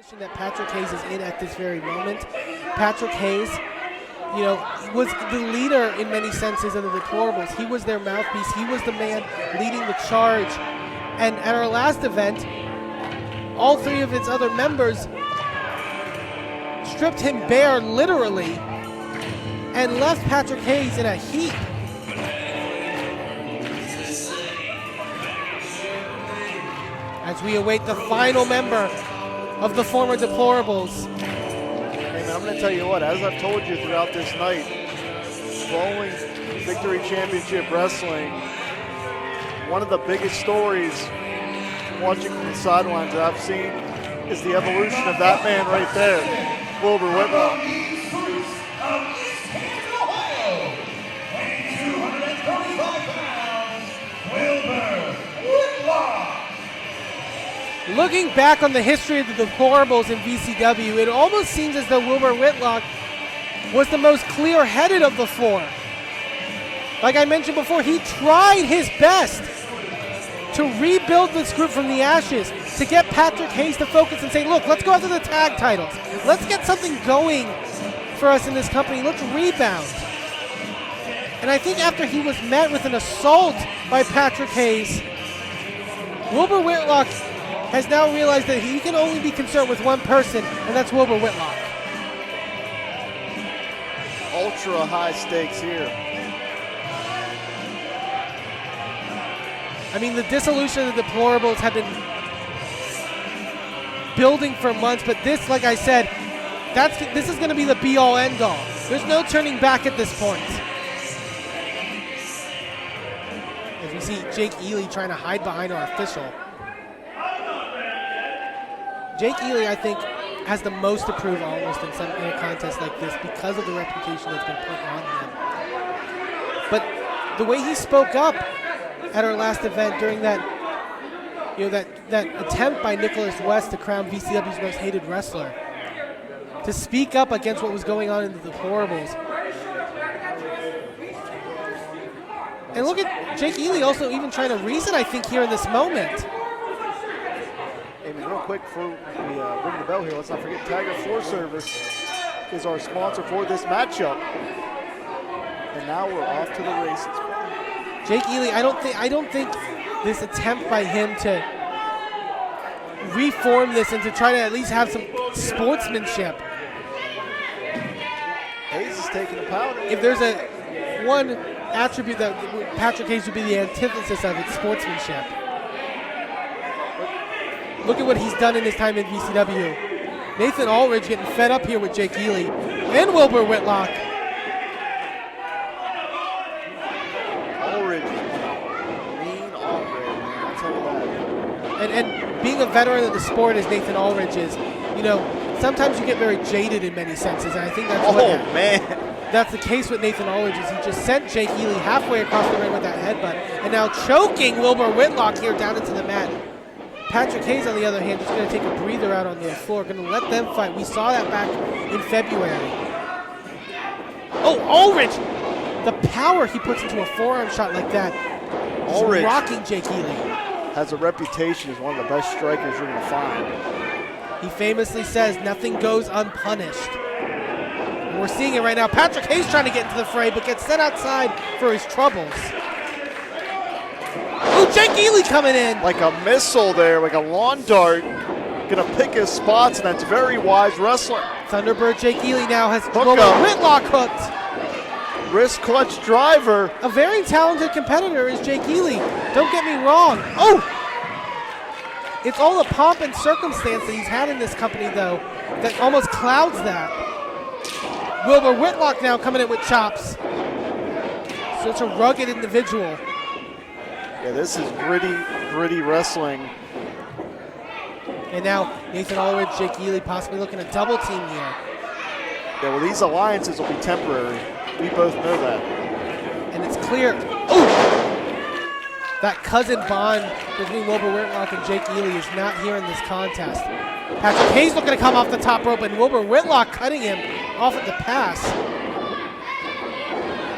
position that Patrick Hayes is in at this very moment. Patrick Hayes, was the leader in many senses of the Deplorables. He was their mouthpiece. He was the man leading the charge. And at our last event, all three of its other members stripped him bare, literally, and left Patrick Hayes in a heap. As we await the final member of the former Deplorables. Hey man, I'm going to tell you what, as I've told you throughout this night, following Victory Championship Wrestling, one of the biggest stories watching from the sidelines that I've seen is the evolution of that man right there, Wilbur Whitlock. Looking back on the history of the Deplorables in VCW, it almost seems as though Wilbur Whitlock was the most clear-headed of the four. Like I mentioned before, he tried his best to rebuild this group from the ashes, to get Patrick Hayes to focus and say, look, let's go after the tag titles. Let's get something going for us in this company. Let's rebound. And I think after he was met with an assault by Patrick Hayes, Wilbur Whitlock has now realized that he can only be concerned with one person, and that's Wilbur Whitlock. Ultra high stakes here. I mean, the dissolution of the Deplorables had been building for months, but this, like I said, this is going to be the be-all, end-all. There's no turning back at this point. As we see Jake Ely trying to hide behind our official. Jake Ely, I think, has the most to prove almost in a contest like this because of the reputation that's been put on him. But the way he spoke up at our last event during that attempt by Nicholas West to crown VCW's most hated wrestler, to speak up against what was going on in the Deplorables. And look at Jake Ely also even trying to reason, I think, here in this moment. Hey, man, real quick before we ring the bell here, let's not forget Tiger Floor Service is our sponsor for this matchup. And now we're off to the races. Jake Ely, I don't think this attempt by him to reform this and to try to at least have some sportsmanship. Hayes is taking a pound. If there's one attribute that Patrick Hayes would be the antithesis of, it's sportsmanship. Look at what he's done in his time in VCW. Nathan Aulridge getting fed up here with Jake Ely and Wilbur Whitlock. Aulridge, mean Aulridge, I'll tell you that. And being a veteran of the sport as Nathan Aulridge is, sometimes you get very jaded in many senses, and I think that's that's the case with Nathan Aulridge. Is he just sent Jake Ely halfway across the ring with that headbutt, and now choking Wilbur Whitlock here down into the mat. Patrick Hayes, on the other hand, is going to take a breather out on the floor, going to let them fight. We saw that back in February. Oh, Aulridge! The power he puts into a forearm shot like that. Aulridge rocking Jake Ely. Has a reputation as one of the best strikers you're going to find. He famously says, nothing goes unpunished. And we're seeing it right now. Patrick Hayes trying to get into the fray, but gets sent outside for his troubles. Oh, Jake Ely coming in. Like a missile there, like a lawn dart. Gonna pick his spots, and that's very wise wrestling. Thunderbird Jake Ely now has Whitlock hooked. Wrist clutch driver. A very talented competitor is Jake Ely. Don't get me wrong. Oh! It's all the pomp and circumstance that he's had in this company, though, that almost clouds that. Wilbur Whitlock now coming in with chops. Such a rugged individual. Yeah, this is gritty wrestling. And now Nathan Aulridge, Jake Ely possibly looking to double team here. Yeah, well, these alliances will be temporary. We both know that. And it's clear. Oh! That cousin bond between Wilbur Whitlock and Jake Ely is not here in this contest. Patrick Hayes looking to come off the top rope, and Wilbur Whitlock cutting him off at the pass.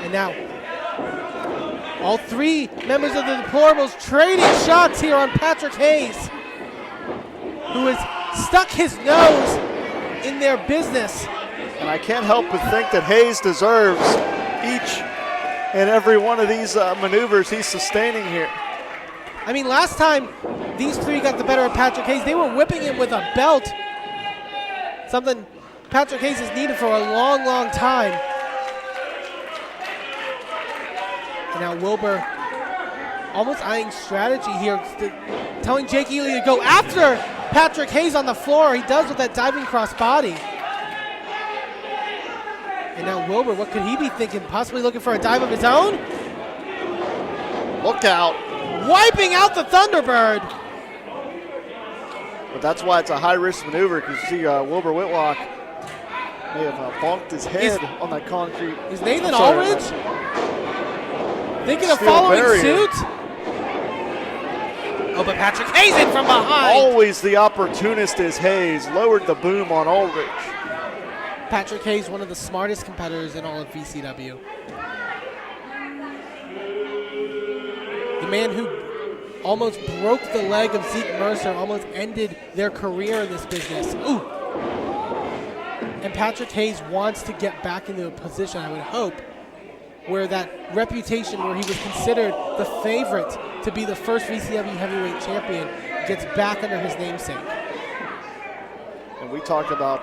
And now, all three members of the Deplorables trading shots here on Patrick Hayes, who is stuck his nose in their business. And I can't help but think that Hayes deserves each and every one of these maneuvers he's sustaining here. I mean, last time these three got the better of Patrick Hayes, they were whipping him with a belt. Something Patrick Hayes has needed for a long, long time. And now Wilbur almost eyeing strategy here, telling Jake Ely to go after Patrick Hayes on the floor. He does with that diving cross body. And now Wilbur, what could he be thinking? Possibly looking for a dive of his own? Look out. Wiping out the Thunderbird. But that's why it's a high-risk maneuver, because you see Wilbur Whitlock may have bonked his head on that concrete. Is Nathan Aulridge thinking of following suit? Oh, but Patrick Hayes in from behind. Always the opportunist is Hayes. Lowered the boom on Aulridge. Patrick Hayes, one of the smartest competitors in all of VCW. The man who almost broke the leg of Zeke Mercer, almost ended their career in this business. Ooh. And Patrick Hayes wants to get back into a position, I would hope, where that reputation where he was considered the favorite to be the first VCW heavyweight champion gets back under his namesake. And we talked about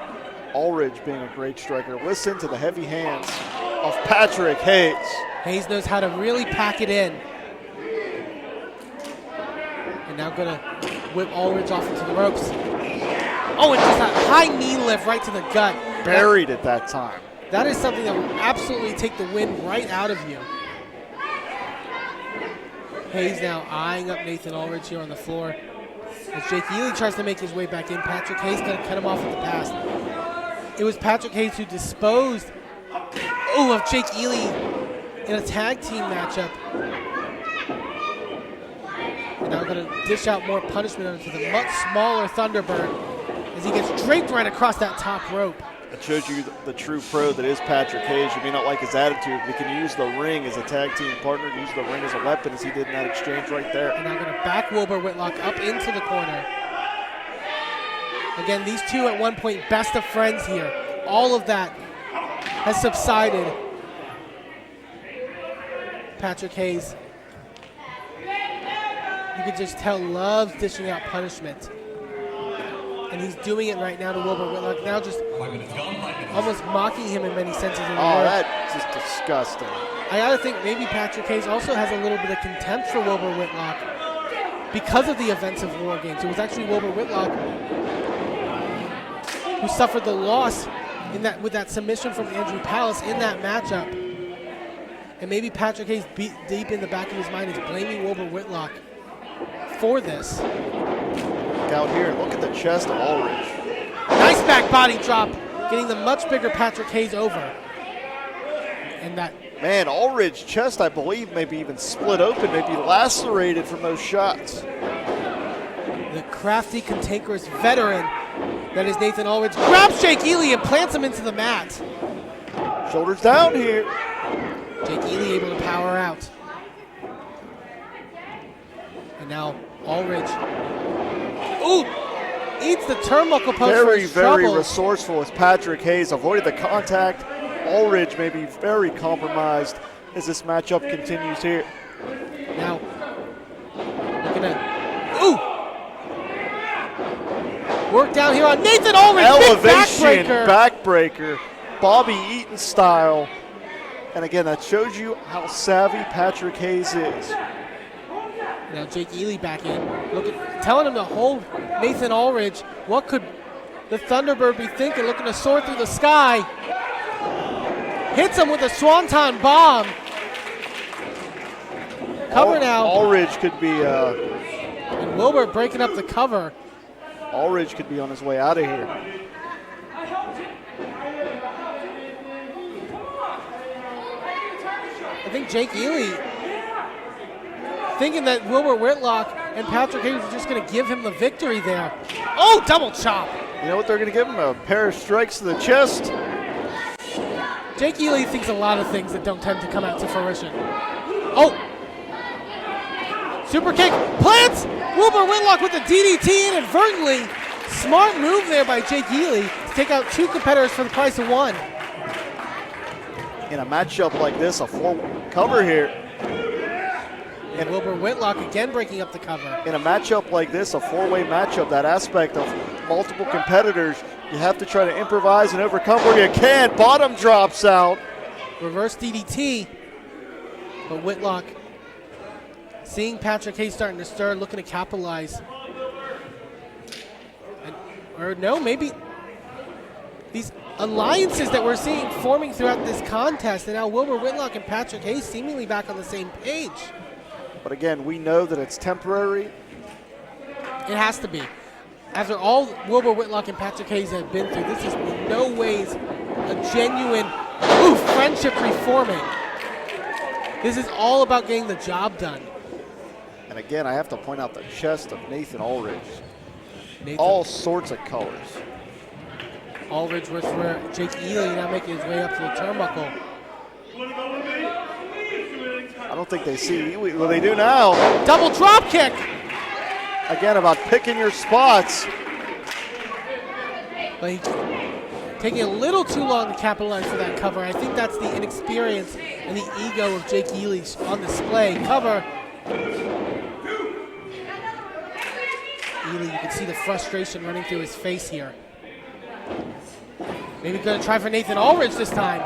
Aulridge being a great striker. Listen to the heavy hands of Patrick Hayes. Hayes knows how to really pack it in. And now going to whip Aulridge off into the ropes. Oh, and just a high knee lift right to the gut. Buried at that time. That is something that will absolutely take the wind right out of you. Hayes now eyeing up Nathan Aulridge here on the floor. As Jake Ely tries to make his way back in, Patrick Hayes going to cut him off at the pass. It was Patrick Hayes who disposed of Jake Ely in a tag team matchup. And now going to dish out more punishment onto the much smaller Thunderbird as he gets draped right across that top rope. It shows you the true pro that is Patrick Hayes. You may not like his attitude, but he can use the ring as a tag team partner, use the ring as a weapon as he did in that exchange right there. And now going to back Wilbur Whitlock up into the corner. Again, these two at one point best of friends here. All of that has subsided. Patrick Hayes, you could just tell, loves dishing out punishment. And he's doing it right now to Wilbur Whitlock. Now just almost mocking him in many senses of the word. That's just disgusting. I gotta think maybe Patrick Hayes also has a little bit of contempt for Wilbur Whitlock because of the events of War Games. It was actually Wilbur Whitlock who suffered the loss in that with that submission from Andrew Palace in that matchup. And maybe Patrick Hayes, deep in the back of his mind, is blaming Wilbur Whitlock for this. Look out here. Look at the chest of Aulridge. Nice back body drop, getting the much bigger Patrick Hayes over. And that... Man, Aulridge's chest, I believe, maybe even split open, maybe lacerated from those shots. The crafty, cantankerous veteran that is Nathan Aulridge grabs Jake Ely and plants him into the mat. Shoulders down here. Jake Ely able to power out. And now Aulridge. Ooh! Eats the turnbuckle post for his Very trouble. resourceful as Patrick Hayes avoided the contact. Aulridge may be very compromised as this matchup continues here. Now, looking at, work down here on Nathan Aulridge. Elevation backbreaker, Bobby Eaton style. And again, that shows you how savvy Patrick Hayes is. Now Jake Ely back in, telling him to hold Nathan Aulridge. What could the Thunderbird be thinking? Looking to soar through the sky. Hits him with a Swanton bomb. Cover now. Aulridge could be... and Wilbur breaking up the cover. Aulridge could be on his way out of here. I think Jake Ely thinking that Wilbur Whitlock and Patrick Hayes are just going to give him the victory there. Oh, double chop. You know what they're going to give him? A pair of strikes to the chest. Jake Ely thinks a lot of things that don't tend to come out to fruition. Oh. Super kick. Plants Wilbur Whitlock with the DDT inadvertently. Smart move there by Jake Ely to take out 2 competitors for the price of 1. In a matchup like this, a 4 cover here. And Wilbur Whitlock again breaking up the cover. In a matchup like this, a 4-way matchup, that aspect of multiple competitors, you have to try to improvise and overcome where you can. Bottom drops out. Reverse DDT. But Whitlock, seeing Patrick Hayes starting to stir, looking to capitalize. Or no, maybe these alliances that we're seeing forming throughout this contest, and now Wilbur Whitlock and Patrick Hayes seemingly back on the same page. But again, we know that it's temporary. It has to be. After all Wilbur Whitlock and Patrick Hayes have been through, this is in no ways a genuine friendship reforming. This is all about getting the job done. And again, I have to point out the chest of Nathan Aulridge. All sorts of colors. Aulridge with where Jake Ely now making his way up to the turnbuckle. I don't think they see. Well, they do now. Double drop kick. Again, about picking your spots. But he taking a little too long to capitalize for that cover. I think that's the inexperience and the ego of Jake Ely on display. Cover. Ely, you can see the frustration running through his face here. Maybe going to try for Nathan Aulridge this time.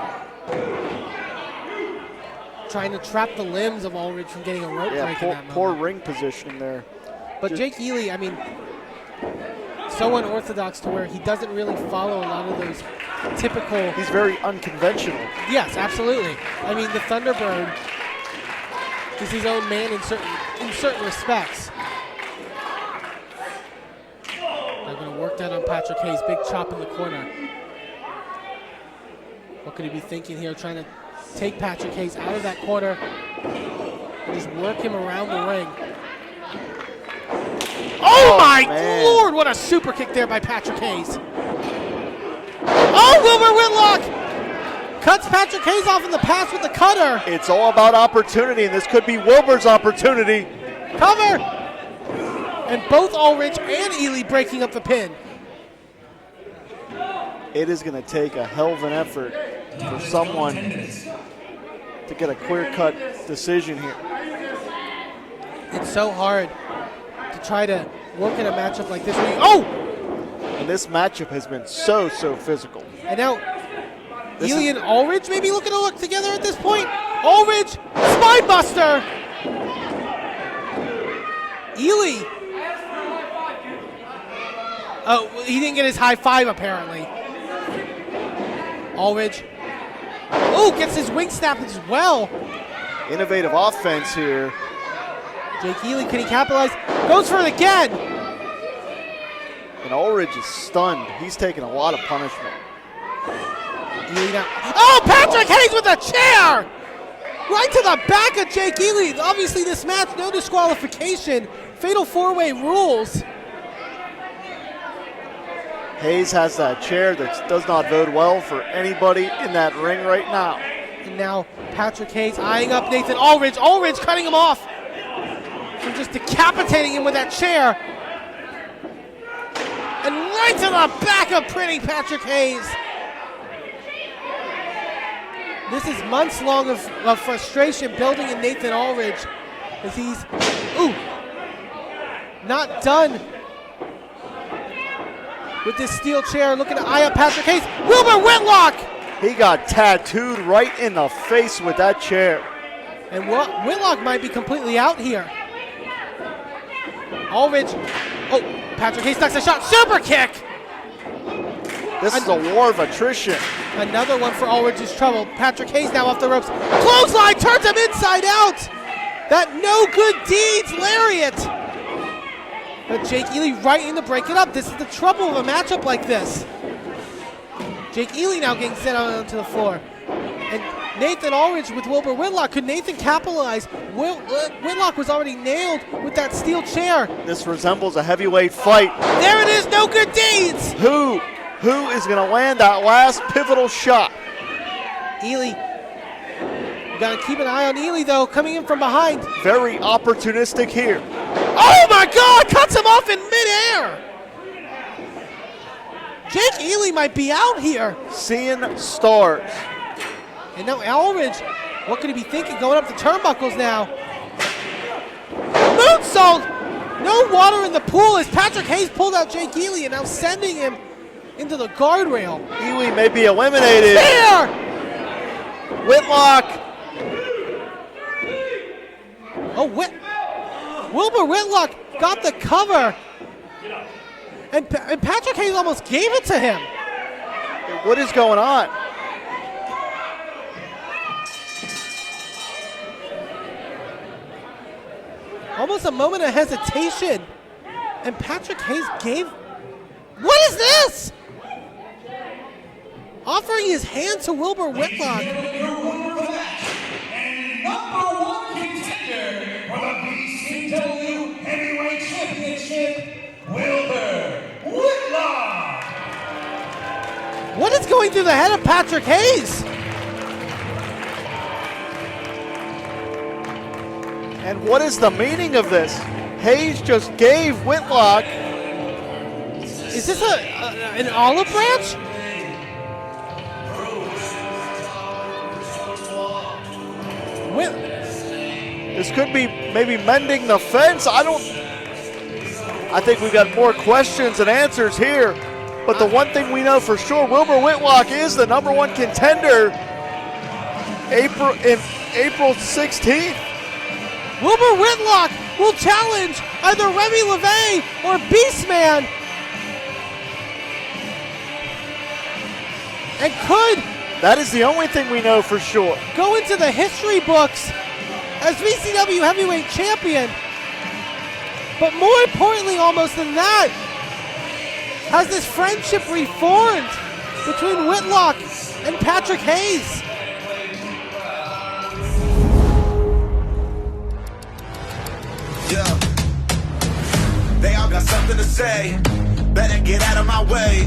Trying to trap the limbs of Aulridge from getting a rope break in that moment. Poor ring positioning there. But Jake Ely, I mean, so unorthodox to where he doesn't really follow a lot of those typical. He's very unconventional. Yes, absolutely. I mean, the Thunderbird is his own man in certain respects. They're going to work that on Patrick Hayes. Big chop in the corner. What could he be thinking here? Trying to take Patrick Hayes out of that corner and just work him around the ring. Oh my Lord, what a super kick there by Patrick Hayes. Oh, Wilbur Whitlock cuts Patrick Hayes off in the pass with the cutter. It's all about opportunity, and this could be Wilbur's opportunity. Cover. And both Aulridge and Ely breaking up the pin. It is going to take a hell of an effort for someone to get a clear-cut decision here. It's so hard to try to work in a matchup like this. And this matchup has been so physical. And now Ely and Aulridge maybe looking to look together at this point. Aulridge, spinebuster. Ely. Oh, he didn't get his high five apparently. Aulridge. Oh, gets his wing snap as well. Innovative offense here. Jake Ely, can he capitalize? Goes for it again. And Aulridge is stunned. He's taking a lot of punishment. Ely now. Oh, Patrick Hayes with a chair! Right to the back of Jake Ely. Obviously this match, no disqualification. Fatal 4-way rules. Hayes has that chair that does not bode well for anybody in that ring right now. And now Patrick Hayes eyeing up Nathan Aulridge. Aulridge cutting him off from just decapitating him with that chair. And right to the back of pretty Patrick Hayes. This is months long of frustration building in Nathan Aulridge as he's not done with this steel chair, looking to eye up Patrick Hayes. Wilbur Whitlock! He got tattooed right in the face with that chair. And Whitlock might be completely out here. Aulridge. Oh, Patrick Hayes ducks a shot. Super kick! This is a war of attrition. Another one for Aulridge's trouble. Patrick Hayes now off the ropes. Clothesline turns him inside out. That no good deeds lariat. But Jake Ely right in to break it up. This is the trouble of a matchup like this. Jake Ely now getting sent out onto the floor. And Nathan Aulridge with Wilbur Whitlock. Could Nathan capitalize? Whitlock was already nailed with that steel chair. This resembles a heavyweight fight. There it is, no good deeds. Who is going to land that last pivotal shot? Ely. You got to keep an eye on Ely, though, coming in from behind. Very opportunistic here. Oh, my God! Cuts him off in midair! Jake Ely might be out here. Seeing stars. And now Aulridge, what could he be thinking going up the turnbuckles now? Moonsault! No water in the pool as Patrick Hayes pulled out Jake Ely and now sending him into the guardrail. Ely may be eliminated. There! Whitlock. Oh, Wilbur Whitlock got the cover. And Patrick Hayes almost gave it to him. What is going on? Almost a moment of hesitation. And Patrick Hayes gave... What is this? Offering his hand to Wilbur Whitlock. And number one contender for the BCW Heavyweight Championship, Wilbur Whitlock. What is going through the head of Patrick Hayes? And what is the meaning of this? Hayes just gave Whitlock. Is this an olive branch? This could be maybe mending the fence. I think we've got more questions than answers here. But the one thing we know for sure, Wilbur Whitlock is the number one contender April 16th. Wilbur Whitlock will challenge either Remy, LaVey or Beastman. And could That is the only thing we know for sure. go into the history books as VCW Heavyweight Champion. But more importantly almost than that, has this friendship reformed between Whitlock and Patrick Hayes. Yeah. They all got something to say. Better get out of my way.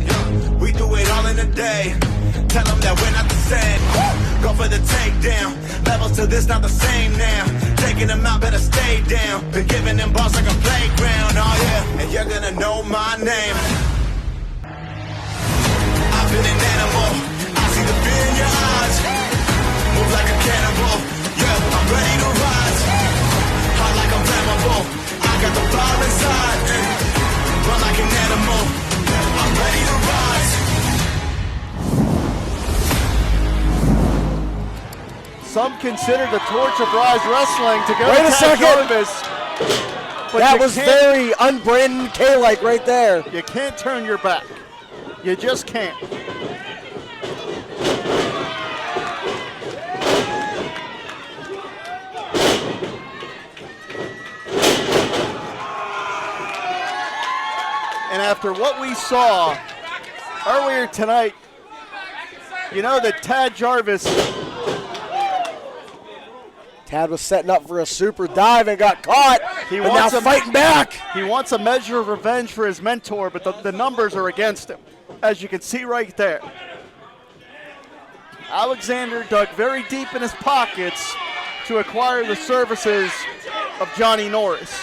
We do it all in a day. Tell them that we're not the same. Go for the takedown. Levels to this not the same now. Taking them out, better stay down. Been giving them balls like a playground. Oh yeah, and you're gonna know my name. I've been an animal. I see the fear in your eyes. Move like a cannibal. Yeah, I'm ready to rise. Hot like I'm flammable. I got the fire inside. Run like an animal. I'm ready to rise. Some consider the torch of Ryse Wrestling to go Wait a to second. Jarvis. But That you was can't- very un-Brandon K-like right there. You can't turn your back. You just can't. And after what we saw earlier tonight, you know that Tad Jarvis, Tad was setting up for a super dive and got caught. He but now wants a- fighting back. he wants a measure of revenge for his mentor, but the numbers are against him, as you can see right there. Alexander dug very deep in his pockets to acquire the services of Johnny Norris.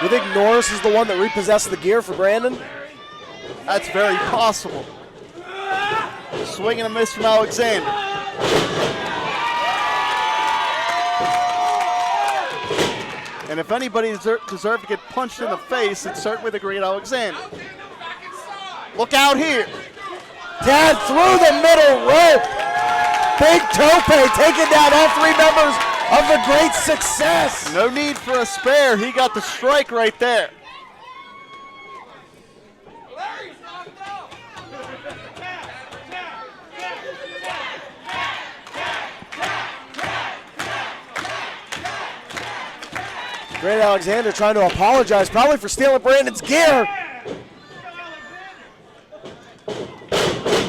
You think Norris is the one that repossessed the gear for Brandon? That's very possible. Swing and a miss from Alexander. And if anybody deserved to get punched in the face, it's certainly the great Alexander. Look out here. Tad through the middle rope. Big tope taking down all three members of the Great Success. No need for a spare. He got the strike right there. Great Alexander trying to apologize, probably for stealing Brandon's gear.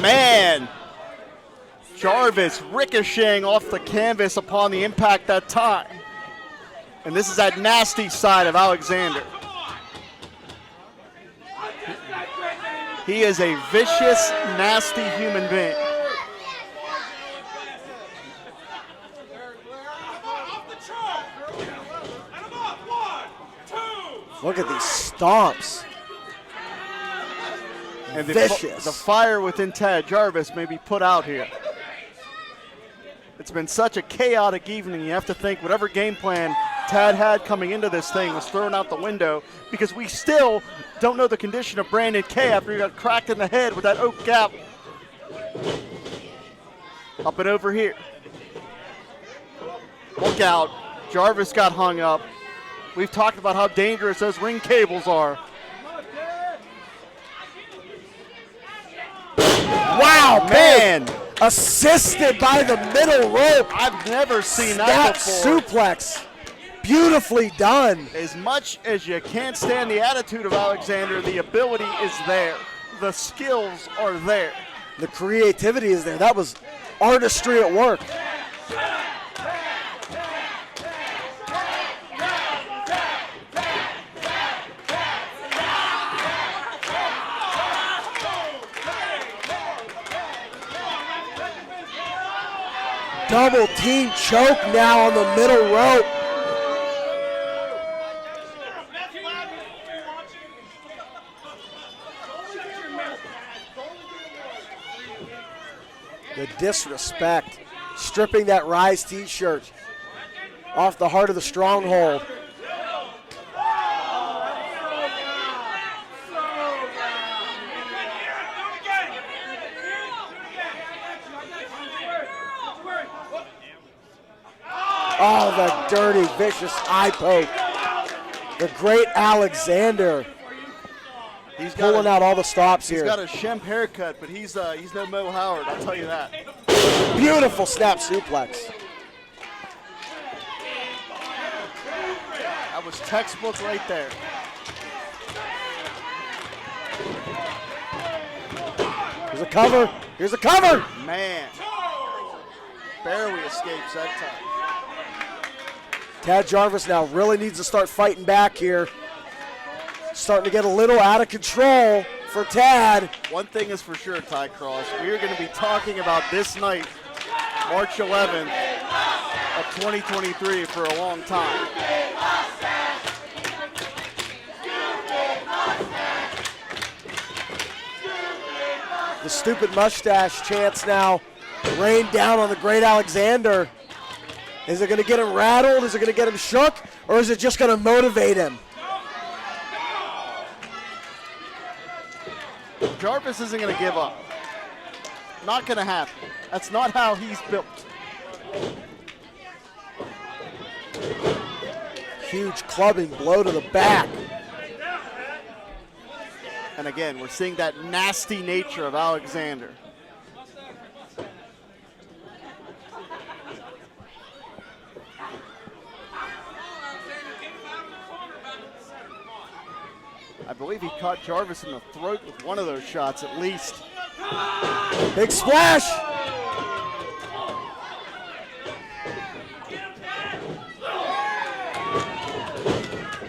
Man. Jarvis ricocheting off the canvas upon the impact that time. And this is that nasty side of Alexander. He is a vicious, nasty human being. Look at these stomps. And vicious. The fire within Tad Jarvis may be put out here. It's been such a chaotic evening. You have to think whatever game plan Tad had coming into this thing was thrown out the window because we still don't know the condition of Brandon Kay after he got cracked in the head with that oak gavel. Up and over here. Look out. Jarvis got hung up. We've talked about how dangerous those ring cables are. Wow, man. Assisted by the middle rope. I've never seen that before. Suplex. Beautifully done. As much as you can't stand the attitude of Alexander, the ability is there. The skills are there. The creativity is there. That was artistry at work. Double team choke now on the middle rope. The disrespect, stripping that Ryse t-shirt off the heart of the stronghold. Oh, the dirty, vicious eye poke. The great Alexander. He's pulling out all the stops here. He's got a Shemp haircut, but he's no Mo Howard, I'll tell you that. Beautiful snap suplex. That was textbook right there. Here's a cover. Here's a cover. Man. Barely escapes that time. Tad Jarvis now really needs to start fighting back here. Starting to get a little out of control for Tad. One thing is for sure, Ty Cross, we are going to be talking about this night, March 11th of 2023 for a long time. The stupid mustache chants now rain down on the great Alexander. Is it going to get him rattled? Is it going to get him shook? Or is it just going to motivate him? Jarvis isn't going to give up. Not going to happen. That's not how he's built. Huge clubbing blow to the back. And again, we're seeing that nasty nature of Alexander. I believe he caught Jarvis in the throat with one of those shots at least. Big splash.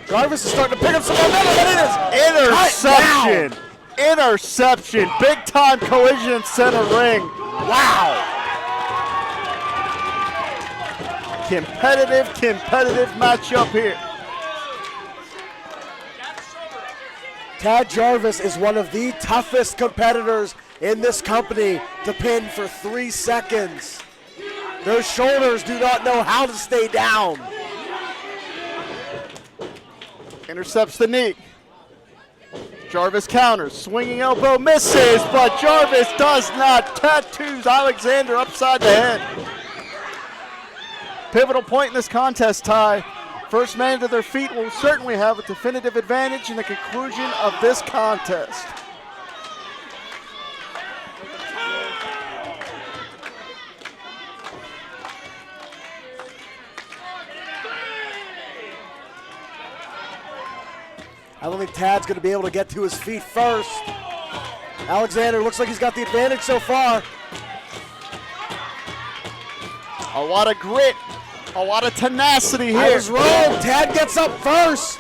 Jarvis is starting to pick up some momentum, and it is interception. Interception. Big time collision in center ring. Wow. Competitive matchup here. Tad Jarvis is one of the toughest competitors in this company to pin for 3 seconds. Those shoulders do not know how to stay down. Intercepts the knee. Jarvis counters, swinging elbow misses, but Jarvis does not. Tattoos Alexander upside the head. Pivotal point in this contest, Ty. First man to their feet will certainly have a definitive advantage in the conclusion of this contest. I don't think Tad's going to be able to get to his feet first. Alexander looks like he's got the advantage so far. A lot of grit, a lot of tenacity here. I was wrong. Tad gets up first.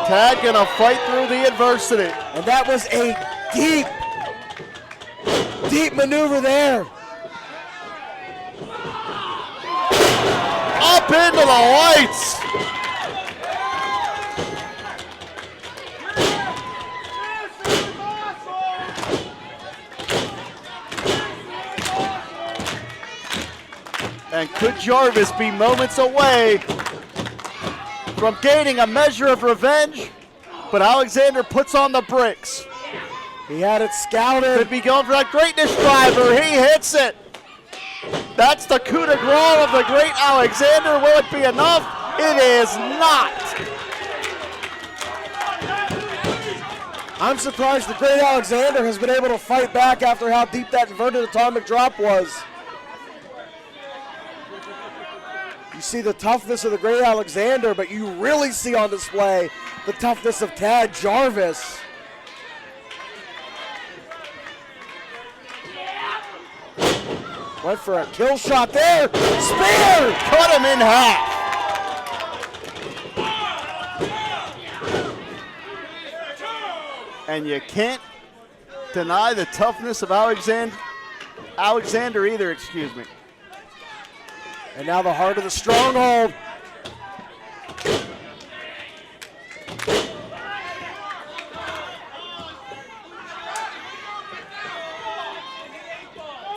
Tad gonna fight through the adversity. And that was a deep maneuver there. Up into the lights. And could Jarvis be moments away from gaining a measure of revenge? But Alexander puts on the brakes. He had it scouted. Could be going for that greatness driver. He hits it. That's the coup de grace of the great Alexander. Will it be enough? It is not. I'm surprised the great Alexander has been able to fight back after how deep that inverted atomic drop was. You see the toughness of the great Alexander, but you really see on display the toughness of Tad Jarvis. Went for a kill shot there. Spear! Cut him in half. And you can't deny the toughness of Alexander either, excuse me. And now the heart of the stronghold.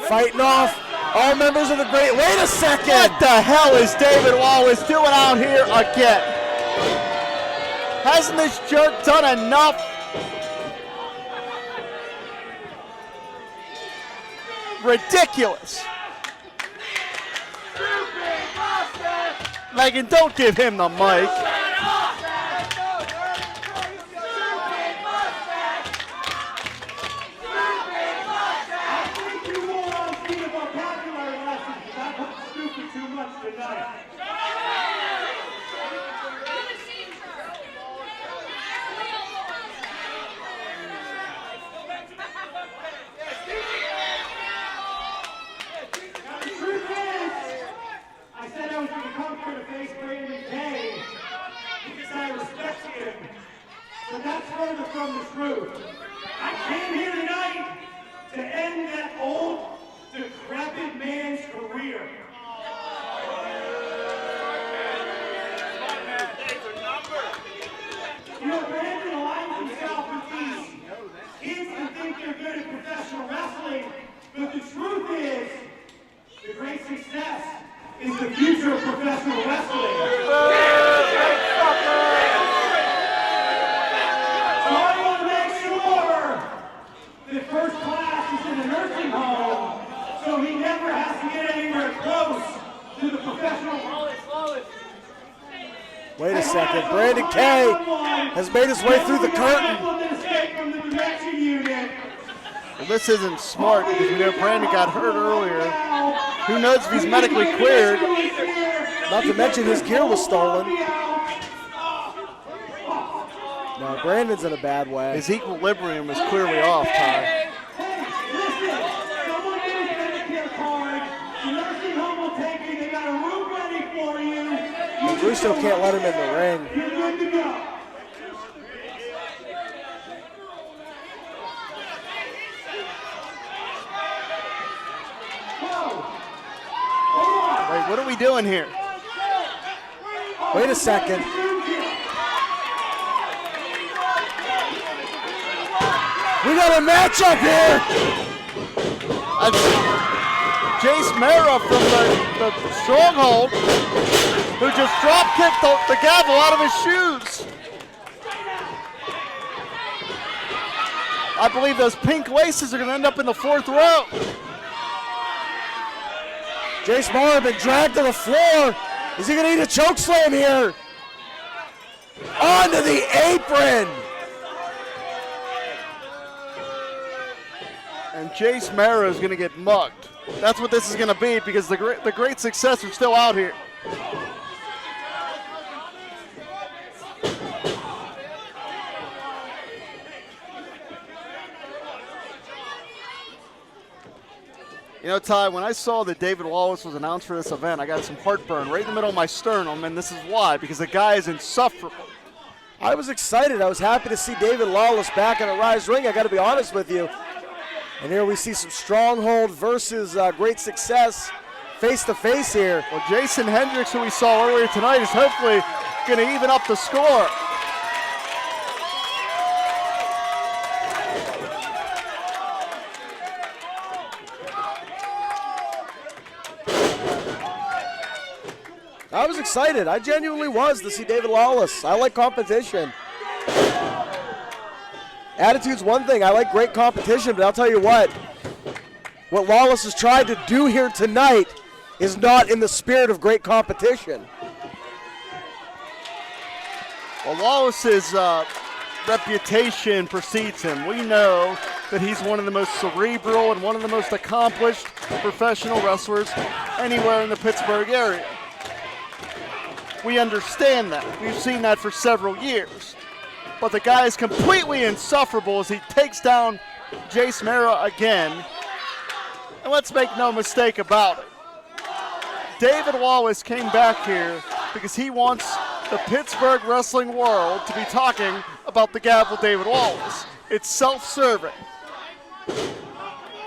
Fighting off all members of the great. Wait a second! What the hell is David Wallace doing out here again? Hasn't this jerk done enough? Ridiculous. Megan, don't give him the mic. From the truth. I came here tonight to end that old, decrepit man's career. You know, Brandon aligns himself with these kids that think they're good at professional wrestling, but the truth is, the great success is the future of professional wrestling. The first class is in a nursing home, so he never has to get anywhere close to the professional. Wait a second, Brandon K has made his way through the curtain. Well, this isn't smart because we know Brandon got hurt earlier. Who knows if he's medically cleared? Not to mention his gear was stolen. No, Brandon's in a bad way. His equilibrium is clearly off, Ty. Russo can't let him in the ring. Wait, what are we doing here? Wait a second. We got a matchup here. Jace Mara from the Stronghold, who just drop kicked the gavel out of his shoes. I believe those pink laces are going to end up in the fourth row. Jace Mara been dragged to the floor. Is he going to eat a choke slam here? Onto the apron. And Jace Mara is going to get mugged. That's what this is going to be because the great success are still out here. You know, Ty, when I saw that David Wallace was announced for this event, I got some heartburn right in the middle of my sternum, and this is why, because the guy is insufferable. I was excited. I was happy to see David Lawless back in a Ryse ring, I got to be honest with you. And here we see some Stronghold versus Great Success face-to-face here. Well, Jason Hendricks, who we saw earlier tonight, is hopefully going to even up the score. was excited. I genuinely was to see David Lawless. I like competition. Attitude's one thing. I like great competition, but I'll tell you what Lawless has tried to do here tonight is not in the spirit of great competition. Well, Lawless's reputation precedes him. We know that he's one of the most cerebral and one of the most accomplished professional wrestlers anywhere in the Pittsburgh area. We understand that. We've seen that for several years. But the guy is completely insufferable as he takes down Jace Mara again. And let's make no mistake about it. David Lawless came back here because he wants the Pittsburgh wrestling world to be talking about the Gavel David Lawless. It's self-serving.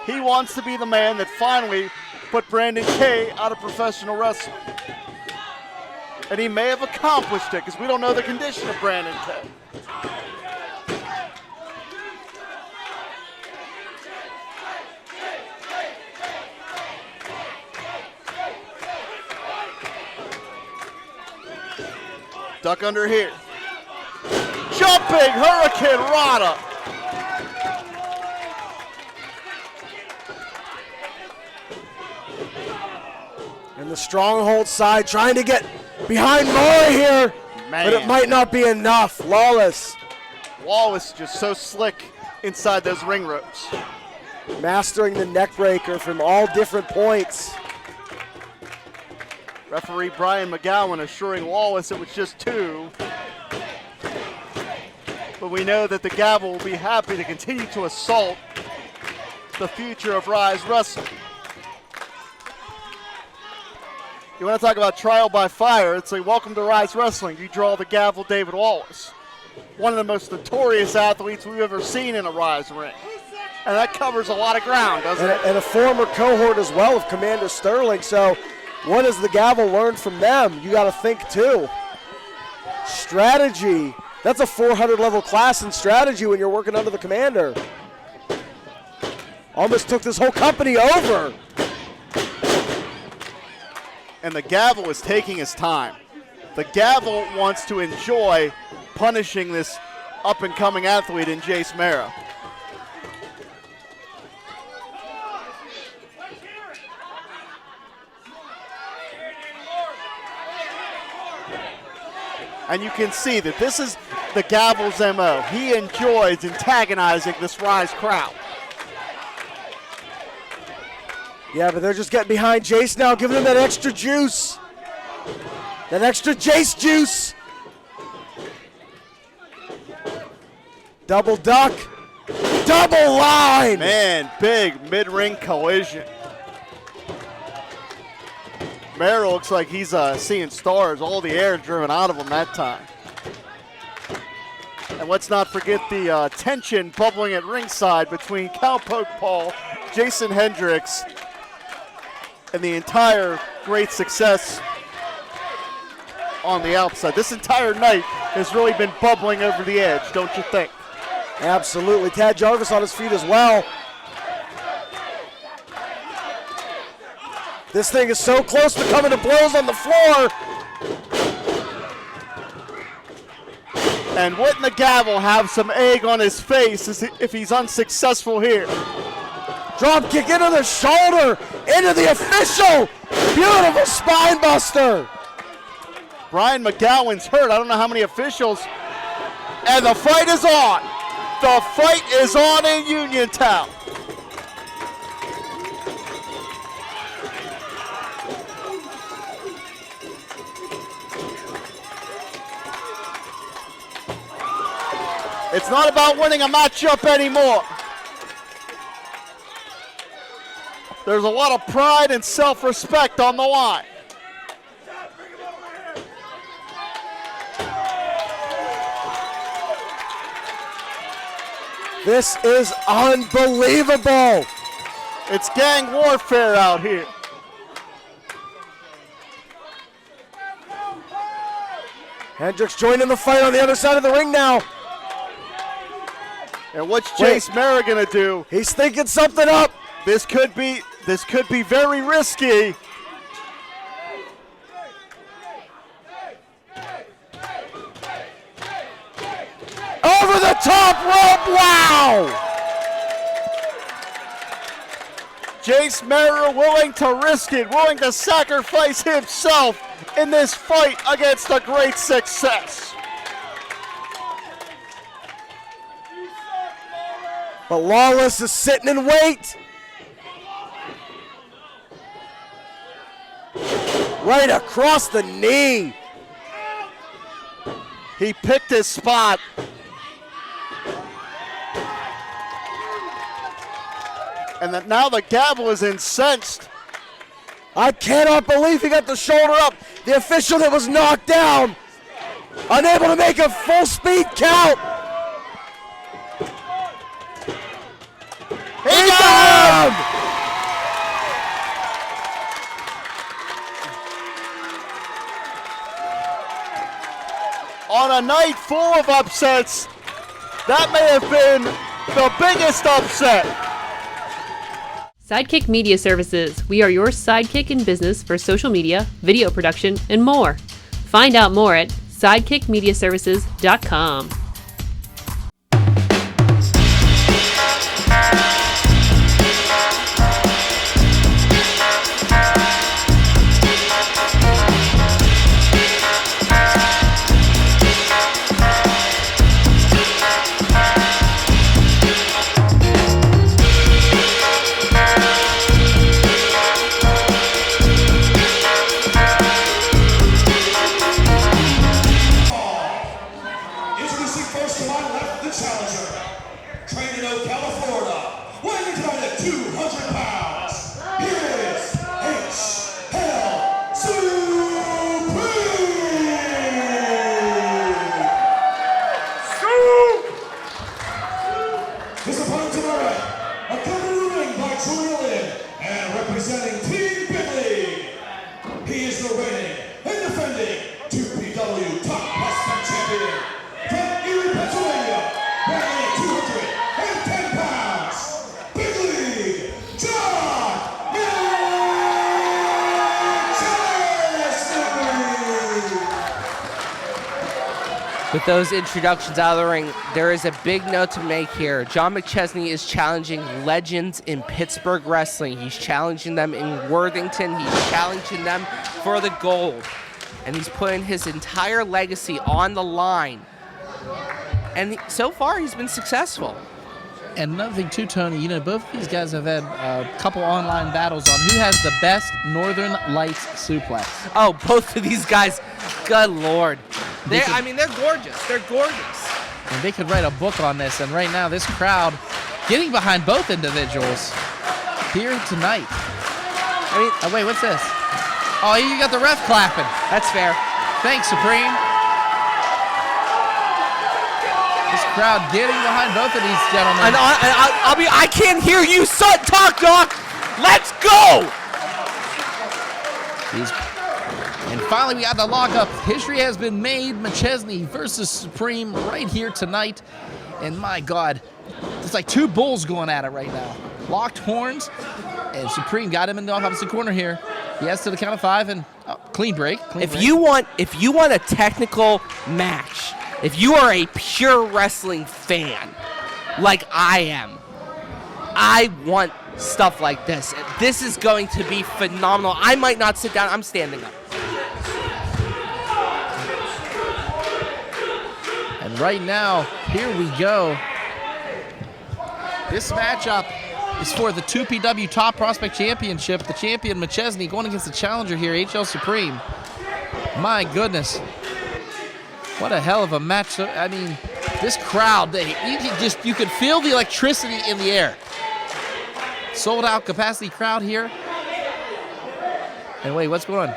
He wants to be the man that finally put Brandon Kay out of professional wrestling. And he may have accomplished it because we don't know the condition of Brandon Kay. Duck under here. Jumping Hurricane Rana. And the stronghold side trying to get behind Murray here. Man. But it might not be enough. Lawless just so slick inside those ring ropes. Mastering the neck breaker from all different points. Referee Brian McGowan assuring Lawless it was just 2. But we know that the Gavel will be happy to continue to assault the future of Ryse Wrestling. You want to talk about trial by fire, it's like welcome to Ryse Wrestling. You draw the Gavel David Lawless. One of the most notorious athletes we've ever seen in a Ryse ring. And that covers a lot of ground, doesn't it? And a former cohort as well of Commander Sterling, so what has the Gavel learned from them? You got to think too. Strategy. That's a 400 level class in strategy when you're working under the Commander. Almost took this whole company over. And the Gavel is taking his time. The Gavel wants to enjoy punishing this up-and-coming athlete in Jace Mara. And you can see that this is the Gavel's MO. He enjoys antagonizing this Ryse crowd. Yeah, but they're just getting behind Jace now, giving him that extra juice. That extra Jace juice. Double duck. Double line. Man, big mid-ring collision. Mara looks like he's seeing stars. All the air driven out of him that time. And let's not forget the tension bubbling at ringside between Cowpoke Paul, Jason Hendricks, and the entire great success on the outside. This entire night has really been bubbling over the edge, don't you think? Absolutely. Tad Jarvis on his feet as well. This thing is so close to coming to blows on the floor. And wouldn't the Gavel have some egg on his face if he's unsuccessful here? Drop kick into the shoulder, into the official. Beautiful spine buster. Brian McGowan's hurt. I don't know how many officials. And the fight is on. The fight is on in Uniontown. It's not about winning a matchup anymore. There's a lot of pride and self-respect on the line. This is unbelievable. It's gang warfare out here. Hendricks joining the fight on the other side of the ring now. And what's Jace Mara gonna do? He's thinking something up. This could be very risky. top rope, wow! Jace Merrill willing to risk it, willing to sacrifice himself in this fight against a great success. But Lawless is sitting in wait. Right across the knee. He picked his spot. And that now the gavel is incensed. I cannot believe he got the shoulder up. The official that was knocked down, unable to make a full speed count. He got him! On a night full of upsets, that may have been the biggest upset. Sidekick Media Services. We are your sidekick in business for social media, video production, and more. Find out more at sidekickmediaservices.com. With those introductions out of the ring, there is a big note to make here. John McChesney is challenging legends in Pittsburgh wrestling. He's challenging them in Worthington. He's challenging them for the gold. And he's putting his entire legacy on the line. And so far, he's been successful. And another thing too, Tony, you know, both of these guys have had a couple online battles on who has the best Northern Lights suplex. Oh, both of these guys, good Lord. They're gorgeous. They're gorgeous. And they could write a book on this. And right now, this crowd getting behind both individuals here tonight. Oh, wait, what's this? Oh, you got the ref clapping. That's fair. Thanks, Supreme. This crowd getting behind both of these gentlemen. And I can't hear you, son. Talk, Doc. Let's go. And finally, we got the lockup. History has been made. McChesney versus Supreme right here tonight. And my God, it's like two bulls going at it right now. Locked horns, and Supreme got him in the opposite corner here. He has to the count of 5 and clean break. If you want a technical match, if you are a pure wrestling fan like I am, I want stuff like this. This is going to be phenomenal. I might not sit down. I'm standing up. And right now, here we go. This matchup is for the 2PW Top Prospect Championship. The champion, McChesney, going against the challenger here, HL Supreme. My goodness. What a hell of a match. So, I mean, this crowd, you could feel the electricity in the air. Sold out capacity crowd here. And wait, what's going on?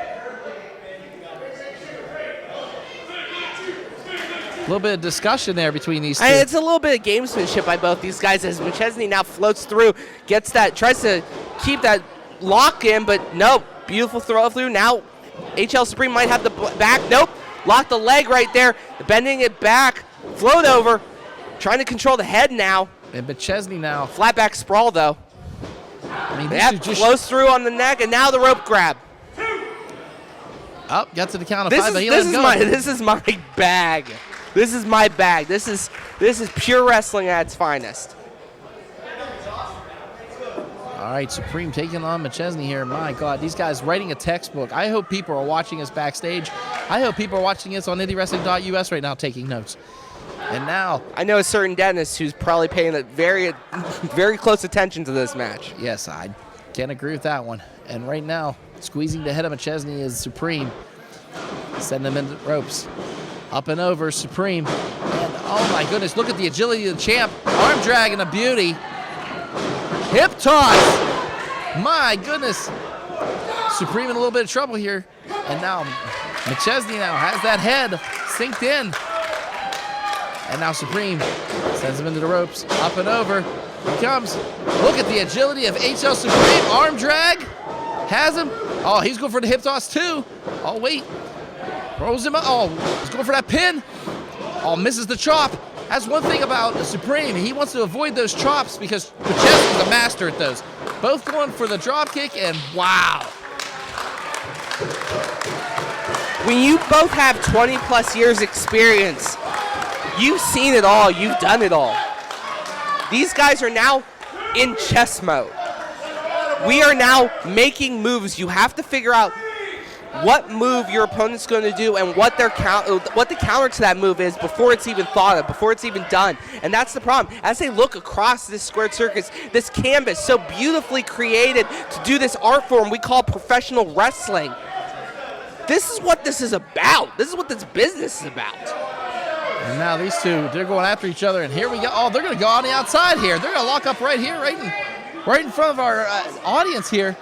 A little bit of discussion there between these two. It's a little bit of gamesmanship by both these guys as McChesney now floats through, tries to keep that lock in, but no, beautiful throw through. Now HL Supreme might have the back. Nope, lock the leg right there, bending it back, float over, trying to control the head now. And McChesney now. Flat back sprawl though. I mean, flows through on the neck, and now the rope grab. Oh, got to the count of 5, but he let him go. This is my bag. This is my bag. This is pure wrestling at its finest. All right, Supreme taking on McChesney here. My God, these guys writing a textbook. I hope people are watching us backstage. I hope people are watching us on IndyWrestling.us right now taking notes. And now, I know a certain dentist who's probably paying a very, very close attention to this match. yes, I can't agree with that one. And right now, squeezing the head of McChesney is Supreme. Sending him into the ropes. Up and over, Supreme. And oh my goodness, look at the agility of the champ. Arm drag and a beauty. Hip toss. My goodness. Supreme in a little bit of trouble here. And now McChesney now has that head synced in. And now Supreme sends him into the ropes. Up and over. He comes. Look at the agility of HL Supreme. Arm drag. Has him. Oh, he's going for the hip toss too. Oh, wait. Throws him up. Oh, he's going for that pin. Oh, misses the chop. That's one thing about the Supreme. He wants to avoid those chops because McChesney's a master at those. Both going for the drop kick, and wow. When you both have 20-plus years experience, you've seen it all. You've done it all. These guys are now in chess mode. We are now making moves. You have to figure out what move your opponent's going to do and what the counter to that move is before it's even thought of, before it's even done. And that's the problem. As they look across this squared circus, this canvas so beautifully created to do this art form we call professional wrestling, this is what this is about. This is what this business is about. And now these two, they're going after each other, and here we go. Oh, they're going to go on the outside here. They're going to lock up right here, right in front of our audience here.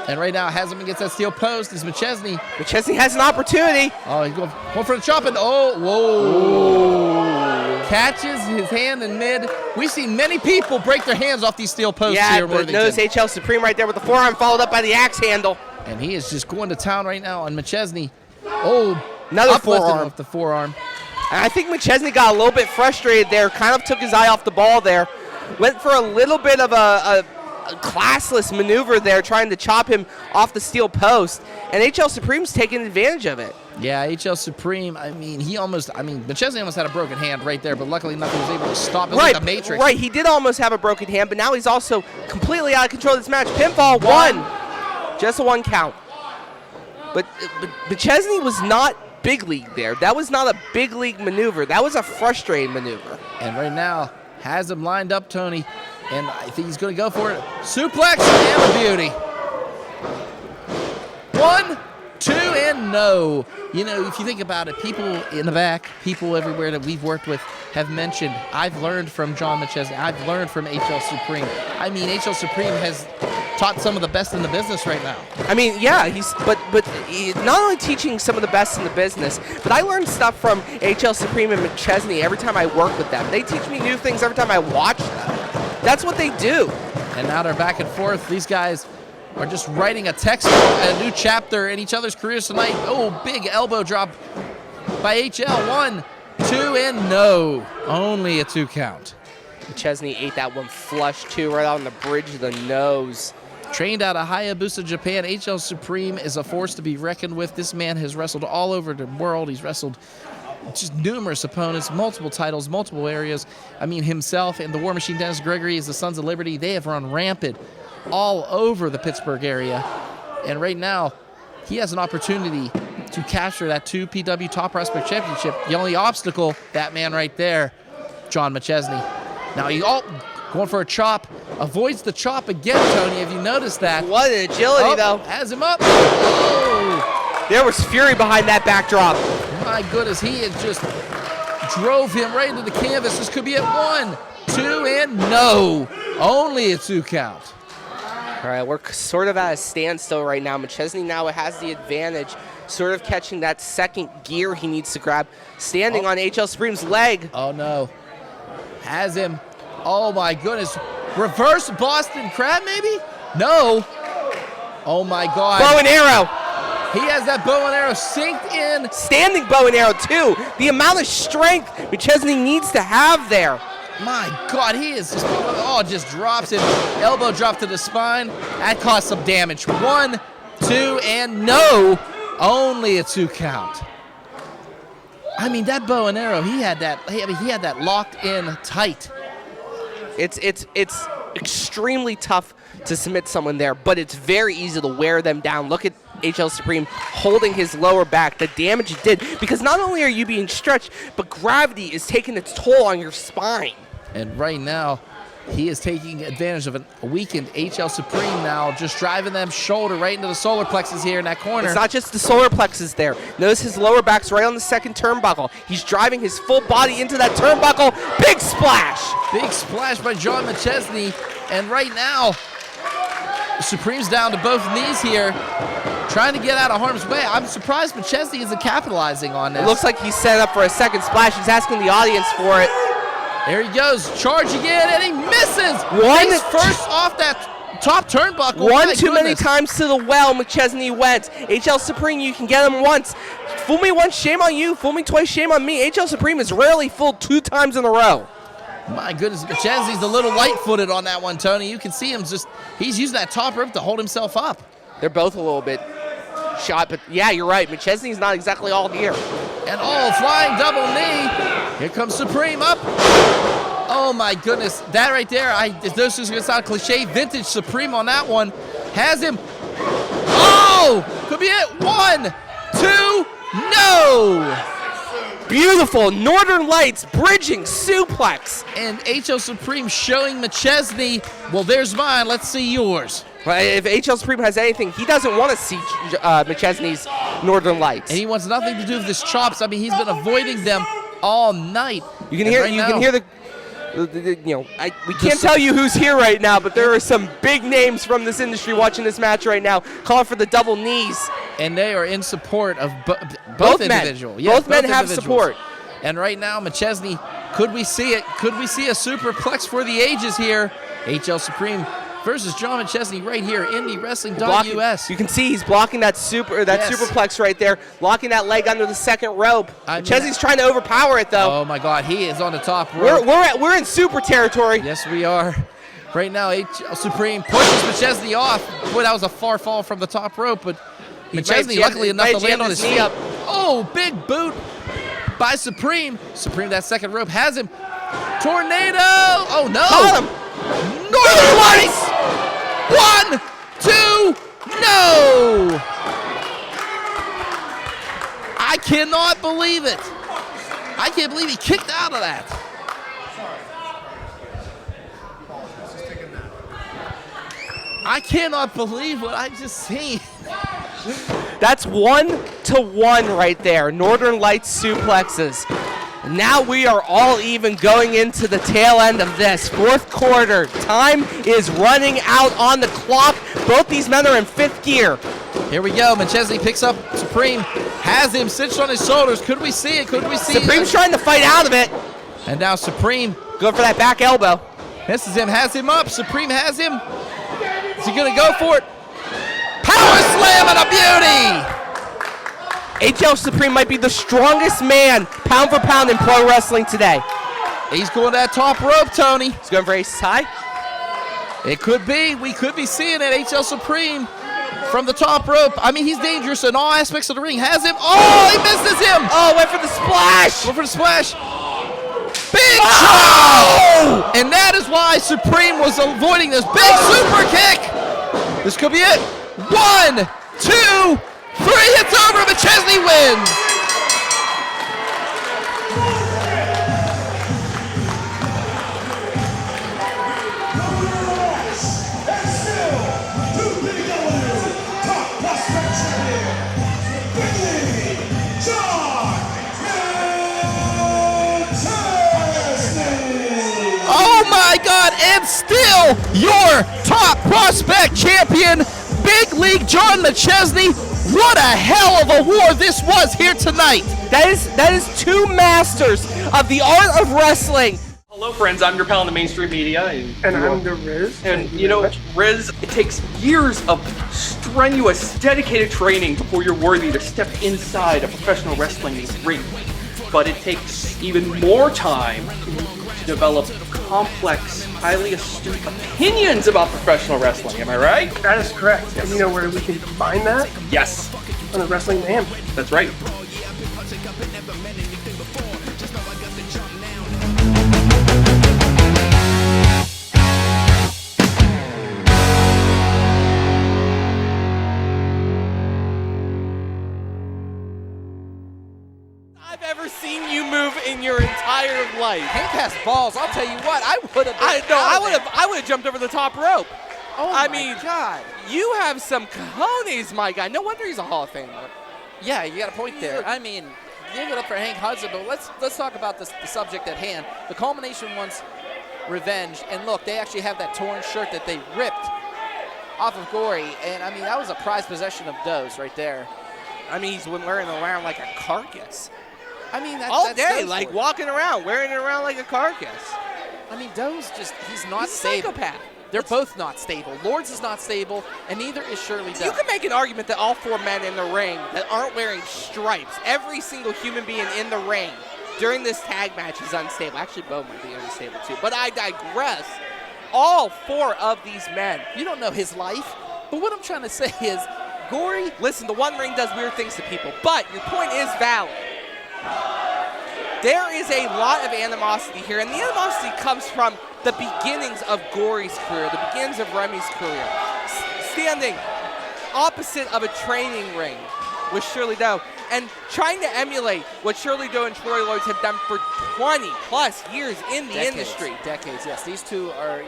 And right now, has him against that steel post is McChesney. McChesney has an opportunity. Oh, he's going for the chop, and oh, whoa. Catches his hand in mid. We've seen many people break their hands off these steel posts here in Worthington. Notice HL Supreme right there with the forearm followed up by the axe handle. And he is just going to town right now on McChesney. Oh, another forearm. With the forearm. And I think McChesney got a little bit frustrated there, kind of took his eye off the ball there. Went for a little bit of a classless maneuver there, trying to chop him off the steel post, and HL Supreme's taking advantage of it. Yeah, HL Supreme, McChesney almost had a broken hand right there, but luckily nothing was able to stop it like the Matrix. Right, he did almost have a broken hand, but now he's also completely out of control of this match. Pinfall, one. Just a one count. But McChesney was not big league there. That was not a big league maneuver. That was a frustrating maneuver. And right now, has him lined up, Tony. And I think he's going to go for it. Suplex and a beauty. 1, 2, and no. You know, if you think about it, people in the back, people everywhere that we've worked with have mentioned, I've learned from John McChesney. I've learned from HL Supreme. I mean, HL Supreme has taught some of the best in the business right now. I mean, yeah, he's not only teaching some of the best in the business, but I learn stuff from HL Supreme and McChesney every time I work with them. They teach me new things every time I watch them. That's what they do. And now they're back and forth. These guys are just writing a textbook, a new chapter in each other's careers tonight. Oh, big elbow drop by HL. 1, 2, and no. Only a 2 count. McChesney ate that one flush, too, right on the bridge of the nose. Trained out of Hayabusa, Japan, HL Supreme is a force to be reckoned with. This man has wrestled all over the world. He's wrestled just numerous opponents, multiple titles, multiple areas. I mean, himself and the War Machine Dennis Gregory is the Sons of Liberty. They have run rampant all over the Pittsburgh area. And right now, he has an opportunity to capture that 2 PW Top Prospect Championship. The only obstacle, that man right there, John McChesney. Now, going for a chop. Avoids the chop again, Tony. Have you noticed that? What an agility, though. Has him up. Oh. There was fury behind that backdrop. My goodness, he had just drove him right into the canvas. This could be at 1, 2, and no. Only a 2 count. All right, we're sort of at a standstill right now. McChesney now has the advantage, sort of catching that second gear he needs to grab. Standing on HL Supreme's leg. Oh, no. Has him. Oh, my goodness. Reverse Boston Crab, maybe? No. Oh, my God. Bow and arrow. He has that bow and arrow synced in. Standing bow and arrow, too. The amount of strength McChesney needs to have there. My God, he is just drops it. Elbow drop to the spine. That caused some damage. 1, 2, and no. Only a 2 count. I mean, that bow and arrow, he had that locked in tight. It's extremely tough to submit someone there, but it's very easy to wear them down. Look at HL Supreme holding his lower back, the damage it did, because not only are you being stretched, but gravity is taking its toll on your spine. And right now, he is taking advantage of a weakened HL Supreme now, just driving them shoulder right into the solar plexus here in that corner. It's not just the solar plexus there. Notice his lower back's right on the second turnbuckle. He's driving his full body into that turnbuckle. Big splash! Big splash by John McChesney. And right now, Supreme's down to both knees here, trying to get out of harm's way. I'm surprised McChesney isn't capitalizing on this. It looks like he's set up for a second splash. He's asking the audience for it. There he goes, charge again, and he misses. He's first off that top turnbuckle. One too many times to the well, McChesney went. HL Supreme, you can get him once. Fool me once, shame on you. Fool me twice, shame on me. HL Supreme is rarely fooled 2 times in a row. My goodness, McChesney's a little light-footed on that one, Tony. You can see him he's using that top rope to hold himself up. They're both a little bit shot, but yeah, you're right. McChesney's not exactly all here. And flying double knee. Here comes Supreme up. Oh my goodness, that right there, this is gonna sound cliche, vintage Supreme on that one. Has him, could be it, 1, 2, no! Beautiful Northern Lights bridging suplex. And HL Supreme showing McChesney, well, there's mine, let's see yours. Well, if HL Supreme has anything, he doesn't want to see McChesney's Northern Lights. And he wants nothing to do with his chops. I mean, he's been avoiding them all night. You can hear the we can't tell you who's here right now, but there are some big names from this industry watching this match right now, calling for the double knees. And they are in support of both individuals. Yeah, both men have support. And right now, McChesney, could we see it? Could we see a superplex for the ages here? HL Supreme versus John McChesney right here, IndyWrestling.us. You can see he's blocking that superplex right there, locking that leg under the second rope. McChesney's trying to overpower it though. Oh my God, he is on the top rope. We're in super territory. Yes, we are. Right now, HL Supreme pushes McChesney off. Boy, that was a far fall from the top rope, but McChesney luckily enough to land on his feet. Oh, big boot by Supreme. Supreme, that second rope has him. Tornado! Oh no! Caught him! Northern Lights! 1, 2, no! I cannot believe it. I can't believe he kicked out of that. I cannot believe what I just seen. That's 1-1 right there. Northern Lights suplexes. Now we are all even going into the tail end of this. 4th quarter. Time is running out on the clock. Both these men are in 5th gear. Here we go. McChesney picks up Supreme. Has him cinched on his shoulders. Could we see it? Could we see it? Supreme's trying to fight out of it. And now Supreme. Going for that back elbow. Misses him. Has him up. Supreme has him. Is he going to go for it? Power slam and a beauty! HL Supreme might be the strongest man, pound for pound, in pro wrestling today. He's going to that top rope, Tony. He's going for ace high. It could be. We could be seeing it. HL Supreme from the top rope. I mean, he's dangerous in all aspects of the ring. Has him. Oh, he misses him. Oh, went for the splash. Went for the splash. Big chop! And that is why Supreme was avoiding this big super kick. This could be it. 1, 2, 3, it's over. McChesney wins. Oh my God, and still your top prospect champion, Big League John McChesney. What a hell of a war this was here tonight. That is 2 masters of the art of wrestling. Hello friends, I'm your pal in the mainstream media. And I'm the Riz. And you know, Riz, it takes years of strenuous, dedicated training before you're worthy to step inside a professional wrestling ring. But it takes even more time to develop complex, highly astute opinions about professional wrestling. Am I right? That is correct. Yes. And you know where we can find that? Yes. On the Wrestling Mayhem. That's right. life. Hank has balls. I'll tell you what. I would have. I would have jumped over the top rope. Oh I my mean, God. You have some cojones, my guy. No wonder he's a Hall of Famer. Yeah, you got a point there. I mean, give it up for Hank Hudson, but let's talk about the subject at hand. The culmination wants revenge, and look, they actually have that torn shirt that they ripped off of Gory, and I mean, that was a prized possession of Doe's right there. I mean, he's been wearing it around like a carcass. I mean, all that's day, Doe's like for it. walking around, wearing it around like a carcass. I mean, Doe's he's not He's a stable. psychopath. They're both not stable. Lords is not stable, and neither is Shirley Doe. You can make an argument that all 4 men in the ring that aren't wearing stripes, every single human being in the ring during this tag match is unstable. Actually, Bo might be unstable too, but I digress. All 4 of these men. You don't know his life, but what I'm trying to say is, Gory. Listen, the One Ring does weird things to people, but your point is valid. There is a lot of animosity here, and the animosity comes from the beginnings of Gory's career, the beginnings of Remy's career. Standing opposite of a training ring with Shirley Doe and trying to emulate what Shirley Doe and Troy Lords have done for 20-plus years in the industry. Decades, yes. These two are,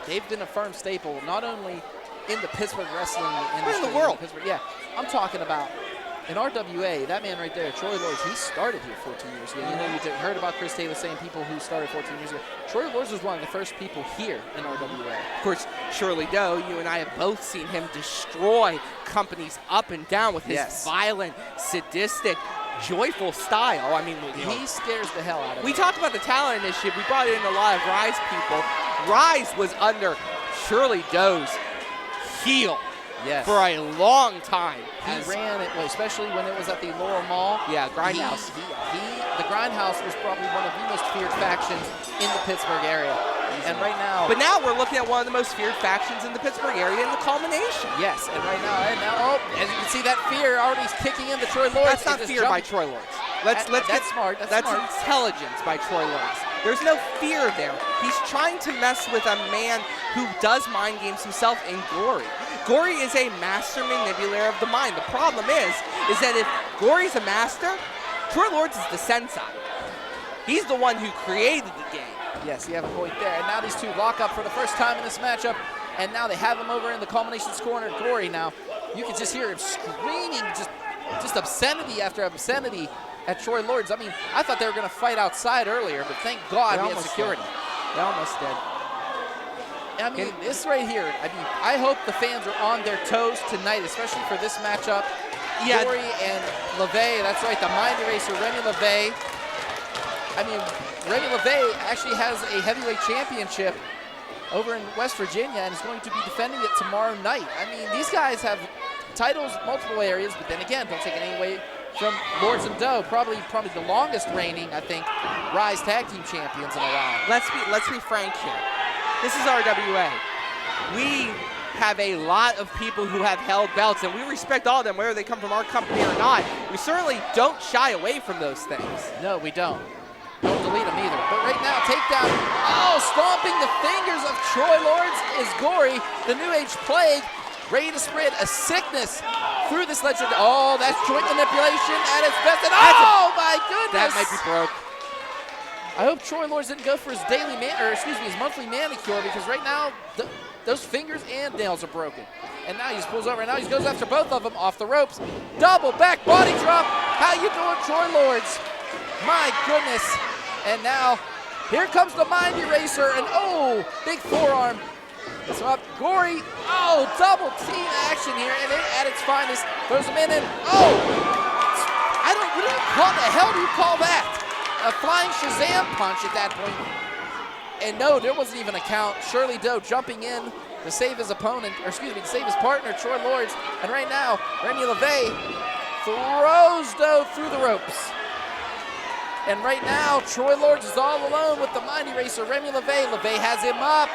they've been a firm staple, not only in the Pittsburgh wrestling industry. in the world. Yeah, I'm talking about in RWA, that man right there, Troy Lords, he started here 14 years ago. You heard about Chris Taylor saying people who started 14 years ago. Troy Lords was one of the first people here in RWA. Of course, Shirley Doe, you and I have both seen him destroy companies up and down with his violent, sadistic, joyful style. I mean, he scares the hell out of We talked about the talent initiative. We brought in a lot of Ryse people. Ryse was under Shirley Doe's heel for a long time. He ran it, especially when it was at the Laurel Mall. Yeah, Grindhouse. The Grindhouse was probably one of the most feared factions in the Pittsburgh area. And right now... But now we're looking at one of the most feared factions in the Pittsburgh area in the culmination. Yes, and right now, as you can see, that fear already is kicking in the Troy Lords. That's not fear by Troy Lords. That's smart. That's intelligence by Troy Lords. There's no fear there. He's trying to mess with a man who does mind games himself in Gory. Gory is a master manipulator of the mind. The problem is that if Gory's a master, Troy Lords is the sensei. He's the one who created the game. Yes, you have a point there. And now these two lock up for the first time in this matchup, and now they have him over in the culminations corner. Gory now, you can just hear him screaming just obscenity after obscenity at Troy Lords. I mean, I thought they were going to fight outside earlier, but thank God we had security. They almost did. I mean, this right here, I hope the fans are on their toes tonight, especially for this matchup. Yeah. Gory and LaVey, that's right, the mind eraser, Remy LaVey. I mean, Remy LaVey actually has a heavyweight championship over in West Virginia and is going to be defending it tomorrow night. I mean, these guys have titles, multiple areas, but then again, don't take it any away from Lords and Doe, probably the longest reigning, I think, Ryse tag team champions in a while. Let's be frank here. This is RWA. We have a lot of people who have held belts, and we respect all of them, whether they come from our company or not. We certainly don't shy away from those things. No, we don't. Don't delete them either. But right now, takedown. Oh, stomping the fingers of Troy Lords is Gory, the New Age Plague, ready to spread a sickness through this legend. Oh, that's joint manipulation at its best. And oh, my goodness. That might be broke. I hope Troy Lords didn't go for his his monthly manicure, because right now those fingers and nails are broken. And now he just pulls over, and now he goes after both of them off the ropes. Double back body drop. How you doing, Troy Lords? My goodness. And now here comes the mind eraser, and oh, big forearm. So up Gory. Oh, double team action here, and it at its finest. Throws him in, and oh, what the hell do you call that? A flying Shazam punch at that point. And no, there wasn't even a count. Shirley Doe jumping in to save his opponent, to save his partner, Troy Lords. And right now, Remy LaVey throws Doe through the ropes. And right now, Troy Lords is all alone with the mind eraser, Remy LaVey. LaVey has him up.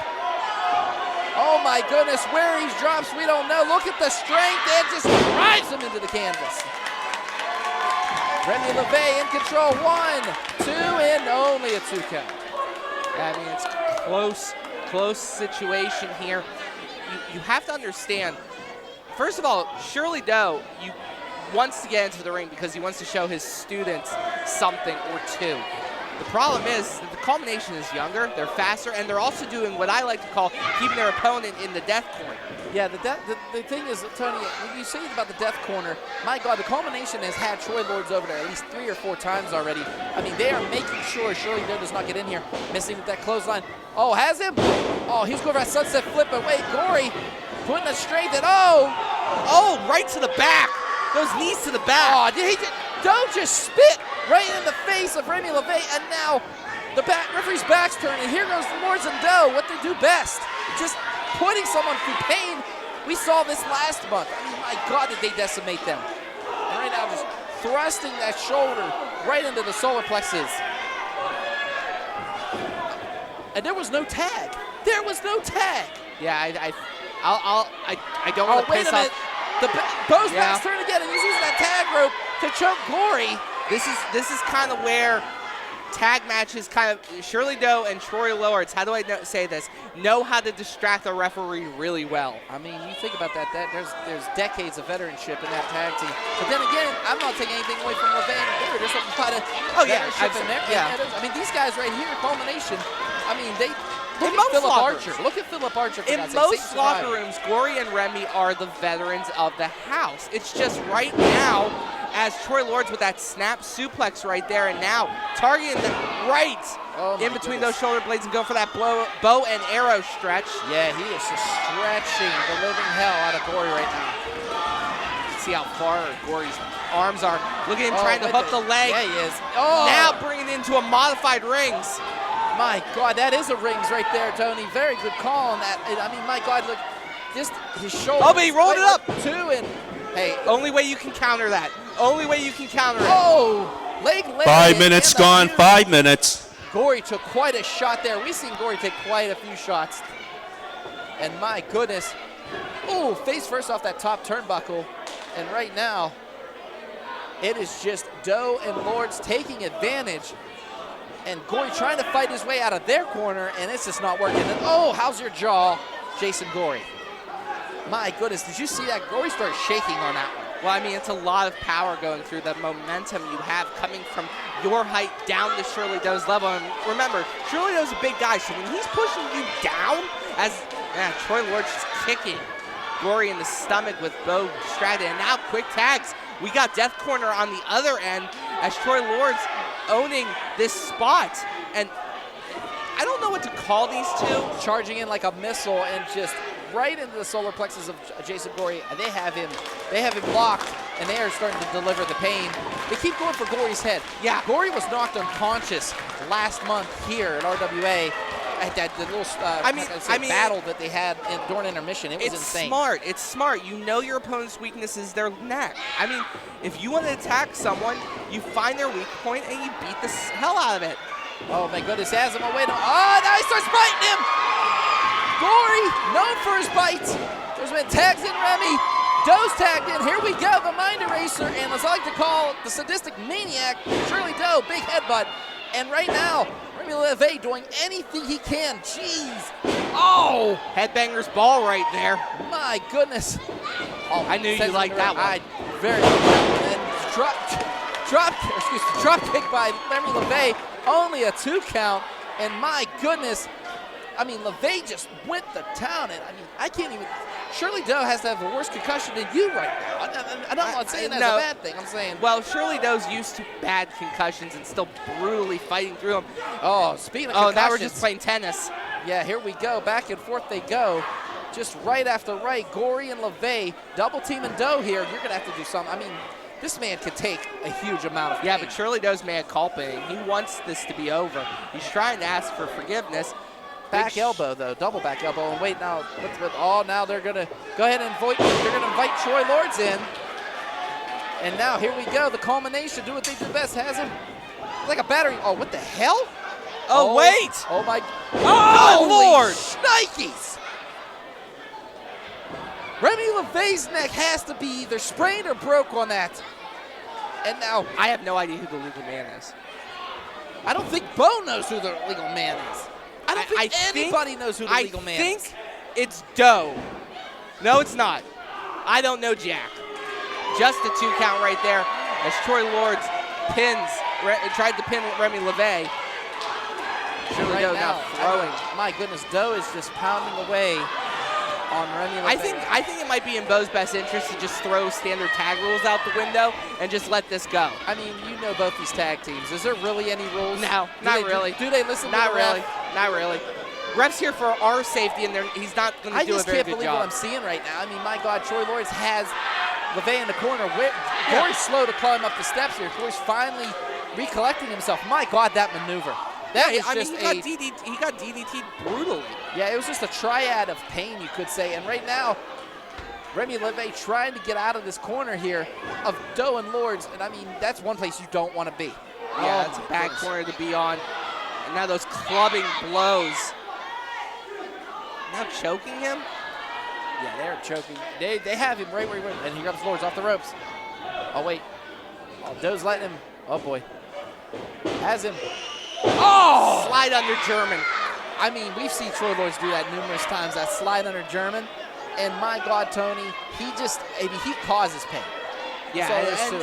Oh my goodness, where he drops, we don't know. Look at the strength, and just drives him into the canvas. Remy LaVey in control, 1, 2, and only a 2 count. I mean, it's close situation here. You have to understand, first of all, Shirley Doe wants to get into the ring because he wants to show his students something or two. The problem is that the culmination is younger, they're faster, and they're also doing what I like to call keeping their opponent in the death corner. Yeah, the thing is, Tony, when you say about the death corner, my God, the culmination has had Troy Lords over there at least 3 or 4 times already. I mean, they are making sure Shirley does not get in here, missing with that clothesline. Oh, has him? Oh, he's going for that sunset flip, but wait, Gory putting it straight and oh, right to the back. Those knees to the back. Oh, don't just spit right in the face of Remy LaVey, and now the referee's back's turned, and here goes Lords and Doe, what they do best. Just putting someone through pain. We saw this last month. I mean, my God, did they decimate them. And right now, just thrusting that shoulder right into the solar plexus. And there was no tag. There was no tag. Yeah, I don't want to piss off. Bo's back's turned again, and he's using that tag rope to choke Gory. This is kind of where tag matches kind of, Shirley Doe and Troy Lords, how do I say this, know how to distract the referee really well. I mean, you think about that there's decades of veteranship in that tag team. But then again, I'm not taking anything away from LaVey and Gory. There's a lot of veteranship in there. Yeah. I mean, these guys right here, culmination, I mean, look at Philip Archer. In most locker rooms, Gory and Remy are the veterans of the house. It's just right now, as Troy Lords with that snap suplex right there, and now targeting the right in between those shoulder blades and going for that bow and arrow stretch. Yeah, he is just stretching the living hell out of Gory right now. See how far Gory's arms are. Look at him trying to hook the leg. Yeah, he is. Now bringing it into a modified rings. My God, that is a rings right there, Tony. Very good call on that. I mean, my God, look, just his shoulder. Oh, but he rolled it up. Too, and hey, only way you can counter that. Only way you can counter it. Oh, leg. 5 minutes gone, 5 minutes. Gory took quite a shot there. We've seen Gory take quite a few shots. And my goodness. Oh, face first off that top turnbuckle. And right now, it is just Doe and Lords taking advantage. And Gory trying to fight his way out of their corner, and it's just not working. And how's your jaw, Jason Gory? My goodness, did you see that? Gory started shaking on that one. Well, I mean, it's a lot of power going through the momentum you have coming from your height down to Shirley Doe's level. And remember, Shirley Doe's a big guy, so when he's pushing you down, Troy Lords just kicking Gory in the stomach with Bo distracted. And now quick tags. We got Death Corner on the other end as Troy Lords owning this spot. And I don't know what to call these two. Charging in like a missile and just right into the solar plexus of Jason Gory. They have him locked, and they are starting to deliver the pain. They keep going for Gory's head. Yeah, Gory was knocked unconscious last month here at RWA at that little battle that they had during intermission. It was insane. It's smart. You know your opponent's weakness is their neck. I mean, if you want to attack someone, you find their weak point and you beat the hell out of it. Oh my goodness, has him away. Oh, now he starts biting him. Gory, known for his bites. There's been tags in Remy. Doe's tagged in. Here we go, the mind eraser, and as I like to call the sadistic maniac, Shirley Doe, big headbutt. And right now, Remy LaVey doing anything he can. Jeez. Oh! Headbanger's ball right there. My goodness. Oh, I knew you liked that one. Very good. And drop kick by Remy LaVey. Only a 2 count. And my goodness. I mean, LaVey just went to town, and I mean, I can't even. Shirley Doe has to have a worse concussion than you right now. I'm not saying that's a bad thing. I'm saying. Well, Shirley Doe's used to bad concussions and still brutally fighting through them. Oh, speaking of concussions. Now we're just playing tennis. Yeah, here we go. Back and forth they go. Just right after right. Gory and LaVey double teaming Doe here. You're going to have to do something. I mean, this man could take a huge amount of pain. Yeah, but Shirley Doe's mad culping. He wants this to be over. He's trying to ask for forgiveness. Back elbow, though, double back elbow. And wait, now, now they're going to go ahead and invite Troy Lords in. And now, here we go. The culmination, do what they do best. Has him like a battery. Oh, what the hell? Oh, wait. Oh, my. Oh, Lord. Shnikes. Remy LaVey's neck has to be either sprained or broke on that. And now. I have no idea who the legal man is. I don't think Bo knows who the legal man is. I don't think anybody knows who the legal man is. I think it's Doe. No, it's not. I don't know Jack. Just a 2 count right there as Troy Lords tried to pin Remy LaVey. Right now, throwing. My goodness, Doe is just pounding away on Remy LaVey. I think it might be in Bo's best interest to just throw standard tag rules out the window and just let this go. I mean, you know both these tag teams. Is there really any rules? No, not really. Do they listen to the ref? Not really. Ref's here for our safety, and he's not going to do a very good job. I just can't believe what I'm seeing right now. I mean, my God, Troy Lawrence has LaVey in the corner. Gory's slow to climb up the steps here. Gory's finally recollecting himself. My God, that maneuver. He got DDT'd brutally. Yeah, it was just a triad of pain, you could say. And right now, Remy LaVey trying to get out of this corner here of Doe and Lords. And I mean, that's one place you don't want to be. Yeah, that's a bad corner to be on. And now those clubbing blows. Now choking him? Yeah, they're choking. They have him right where he went. And here comes Lords off the ropes. Oh, wait. Oh, Doe's letting him. Oh, boy. Has him. Oh! Slide under German. I mean, we've seen Troy Lords do that numerous times, that slide under German. And my God, Tony, he causes pain. Yeah,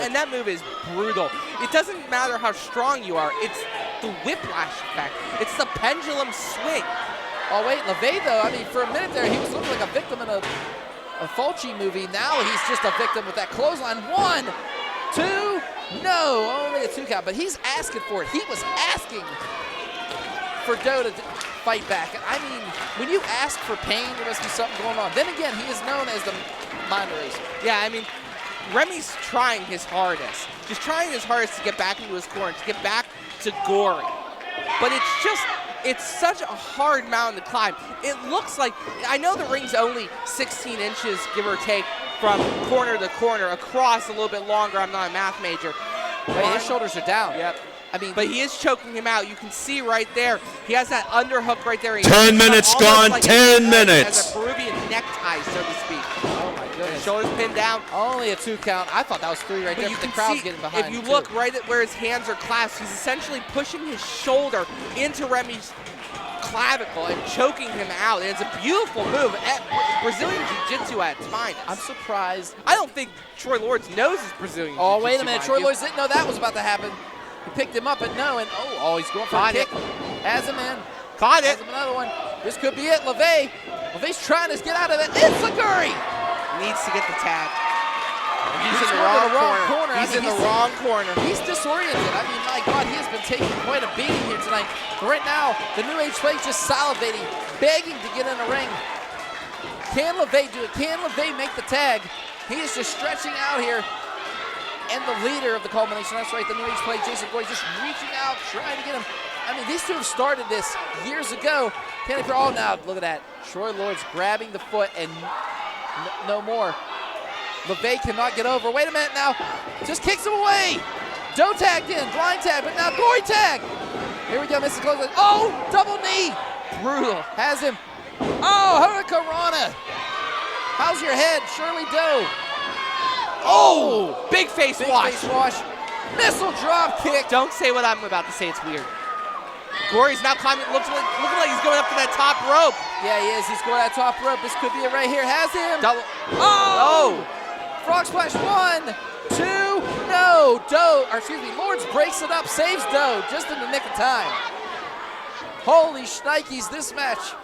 and that move is brutal. It doesn't matter how strong you are. It's the whiplash effect. It's the pendulum swing. Oh, wait, LaVey, though, I mean, for a minute there, he was looking like a victim in a Fulci movie. Now he's just a victim with that clothesline. 1, 2, no, only a 2 count, but he's asking for it. He was asking for Doe to fight back. I mean, when you ask for pain, there must be something going on. Then again, he is known as the mind eraser. Yeah, I mean, Remy's trying his hardest. Just trying his hardest to get back into his corner, to get back to Gory. But it's such a hard mountain to climb. It looks like, I know the ring's only 16 inches, give or take, from corner to corner, across a little bit longer. I'm not a math major. Wait, his shoulders are down. Yep. I mean, but he is choking him out. You can see right there. He has that underhook right there. 10 minutes gone, like 10 minutes. Has a Peruvian necktie, so to speak. Oh, my goodness. Shoulders pinned down. Only a 2 count. I thought that was 3 right there, but the crowd's getting behind. If you look right at where his hands are clasped, he's essentially pushing his shoulder into Remy's clavicle and choking him out. And it's a beautiful move. Brazilian Jiu-Jitsu at its finest. I'm surprised. I don't think Troy Lords knows his Brazilian Jiu-Jitsu. Oh, wait a minute. Troy Lords didn't know that was about to happen. He picked him up, but no, and he's going for a kick. Has him in. Caught it. Has him another one. This could be it. LaVey. LaVey's trying to get out of it. It's Gory. Needs to get the tag. He's in the wrong corner. He's in the wrong corner. He's disoriented. I mean, my God, he has been taking quite a beating here tonight. But right now, the New Age Flake's just salivating, begging to get in the ring. Can LaVey do it? Can LaVey make the tag? He is just stretching out here. And the leader of the culmination, that's right, the New Age Play, Jason Gory, just reaching out, trying to get him. I mean, these two have started this years ago. Oh, now, look at that. Troy Lords grabbing the foot and no more. LaVey cannot get over. Wait a minute now. Just kicks him away. Doe tagged in, blind tag, but now Gory tag. Here we go, Mrs. Close. Oh, double knee. Brutal. Has him. Oh, Hurricanrana. How's your head, Shirley Doe? Oh, big face wash. Missile drop kick. Don't say what I'm about to say. It's weird. Gory's now climbing, looking like he's going up to that top rope. Yeah, he is. He's going to that top rope. This could be it right here. Has him. Double. Oh! Frog splash. 1, 2, no. Lords breaks it up, saves Doe just in the nick of time. Holy shnikes, this match.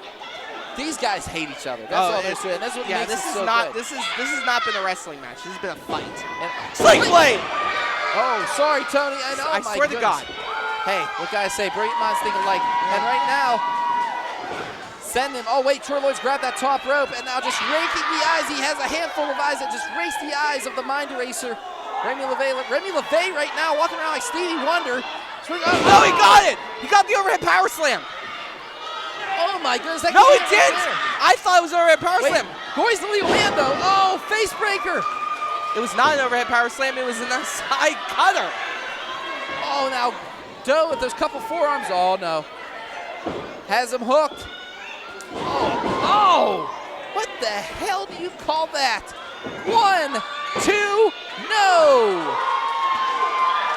These guys hate each other. That's all they're saying. That's what makes it so good. This has not been a wrestling match. This has been a fight. Sling blade. Oh, sorry, Tony. I know. I swear to God. Hey, what can I say? Brilliant minds think alike. And right now, send him. Oh, wait, Troy Lords grabbed that top rope, and now just raking the eyes. He has a handful of eyes that just race the eyes of the mind eraser. Remy LaVey right now walking around like Stevie Wonder. Oh, he got it. He got the overhead power slam. Oh, my goodness. No, he didn't. I thought it was an overhead power slam. Gory's the legal hand, though. Oh, face breaker. It was not an overhead power slam. It was an side cutter. Oh, now Doe with those couple forearms. Oh, no. Has him hooked. Oh. What the hell do you call that? 1, 2, no.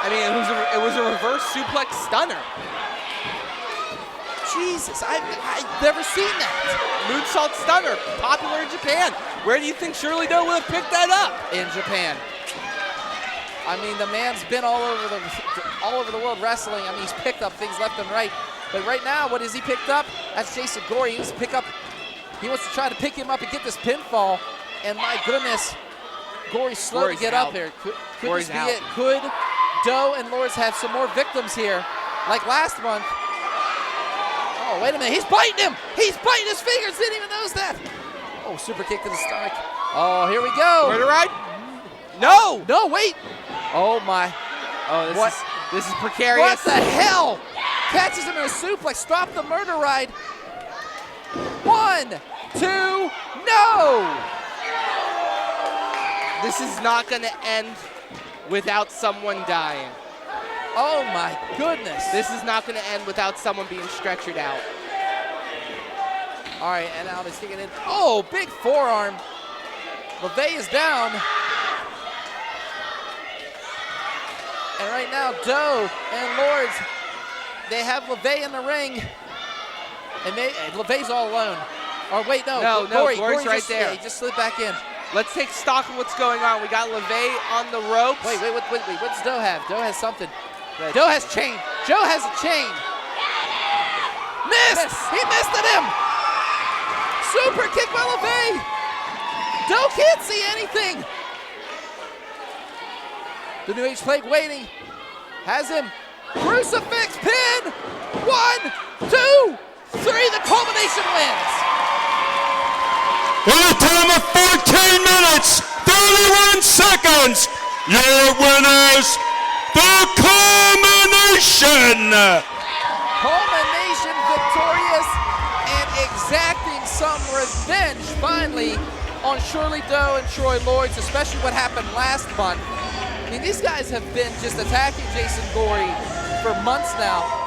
I mean, it was a reverse suplex stunner. Jesus, I've never seen that. Moonsault stunner, popular in Japan. Where do you think Shirley Doe would have picked that up? In Japan. I mean, the man's been all over the world wrestling. I mean, he's picked up things left and right. But right now, what has he picked up? That's Jason Gory. He wants to try to pick him up and get this pinfall. And my goodness, Gory's slow to get up here. Could this be it? Could Doe and Lords have some more victims here, like last month? Oh, wait a minute. He's biting him. He's biting his fingers. Didn't even notice that. Oh, super kick to the stomach. Oh, here we go. Murder ride? No. No, wait. Oh, my. Oh, this is precarious. What the hell? Catches him in a suplex. Stop the murder ride. 1, 2, no. This is not going to end without someone dying. Oh, my goodness. This is not going to end without someone being stretchered out. All right, and now he's kicking in. Oh, big forearm. LaVey is down. And right now, Doe and Lords, they have LaVey in the ring. And LaVey's all alone. Or wait, no. Gory's right there. Yeah, he just slid back in. Let's take stock of what's going on. We got LaVey on the ropes. Wait. What does Doe have? Doe has something. Doe has chain. Joe has a chain. Missed! He missed at him! Super kick by LaVey! Doe can't see anything! The New Age Plague waiting. Has him. Crucifix pin! 1, 2, 3. The culmination wins! In a time of 14 minutes, 31 seconds, your winners, the Culmination! Culmination victorious and exacting some revenge finally on Shirley Doe and Troy Lords, especially what happened last month. I mean, these guys have been just attacking Jason Gory for months now.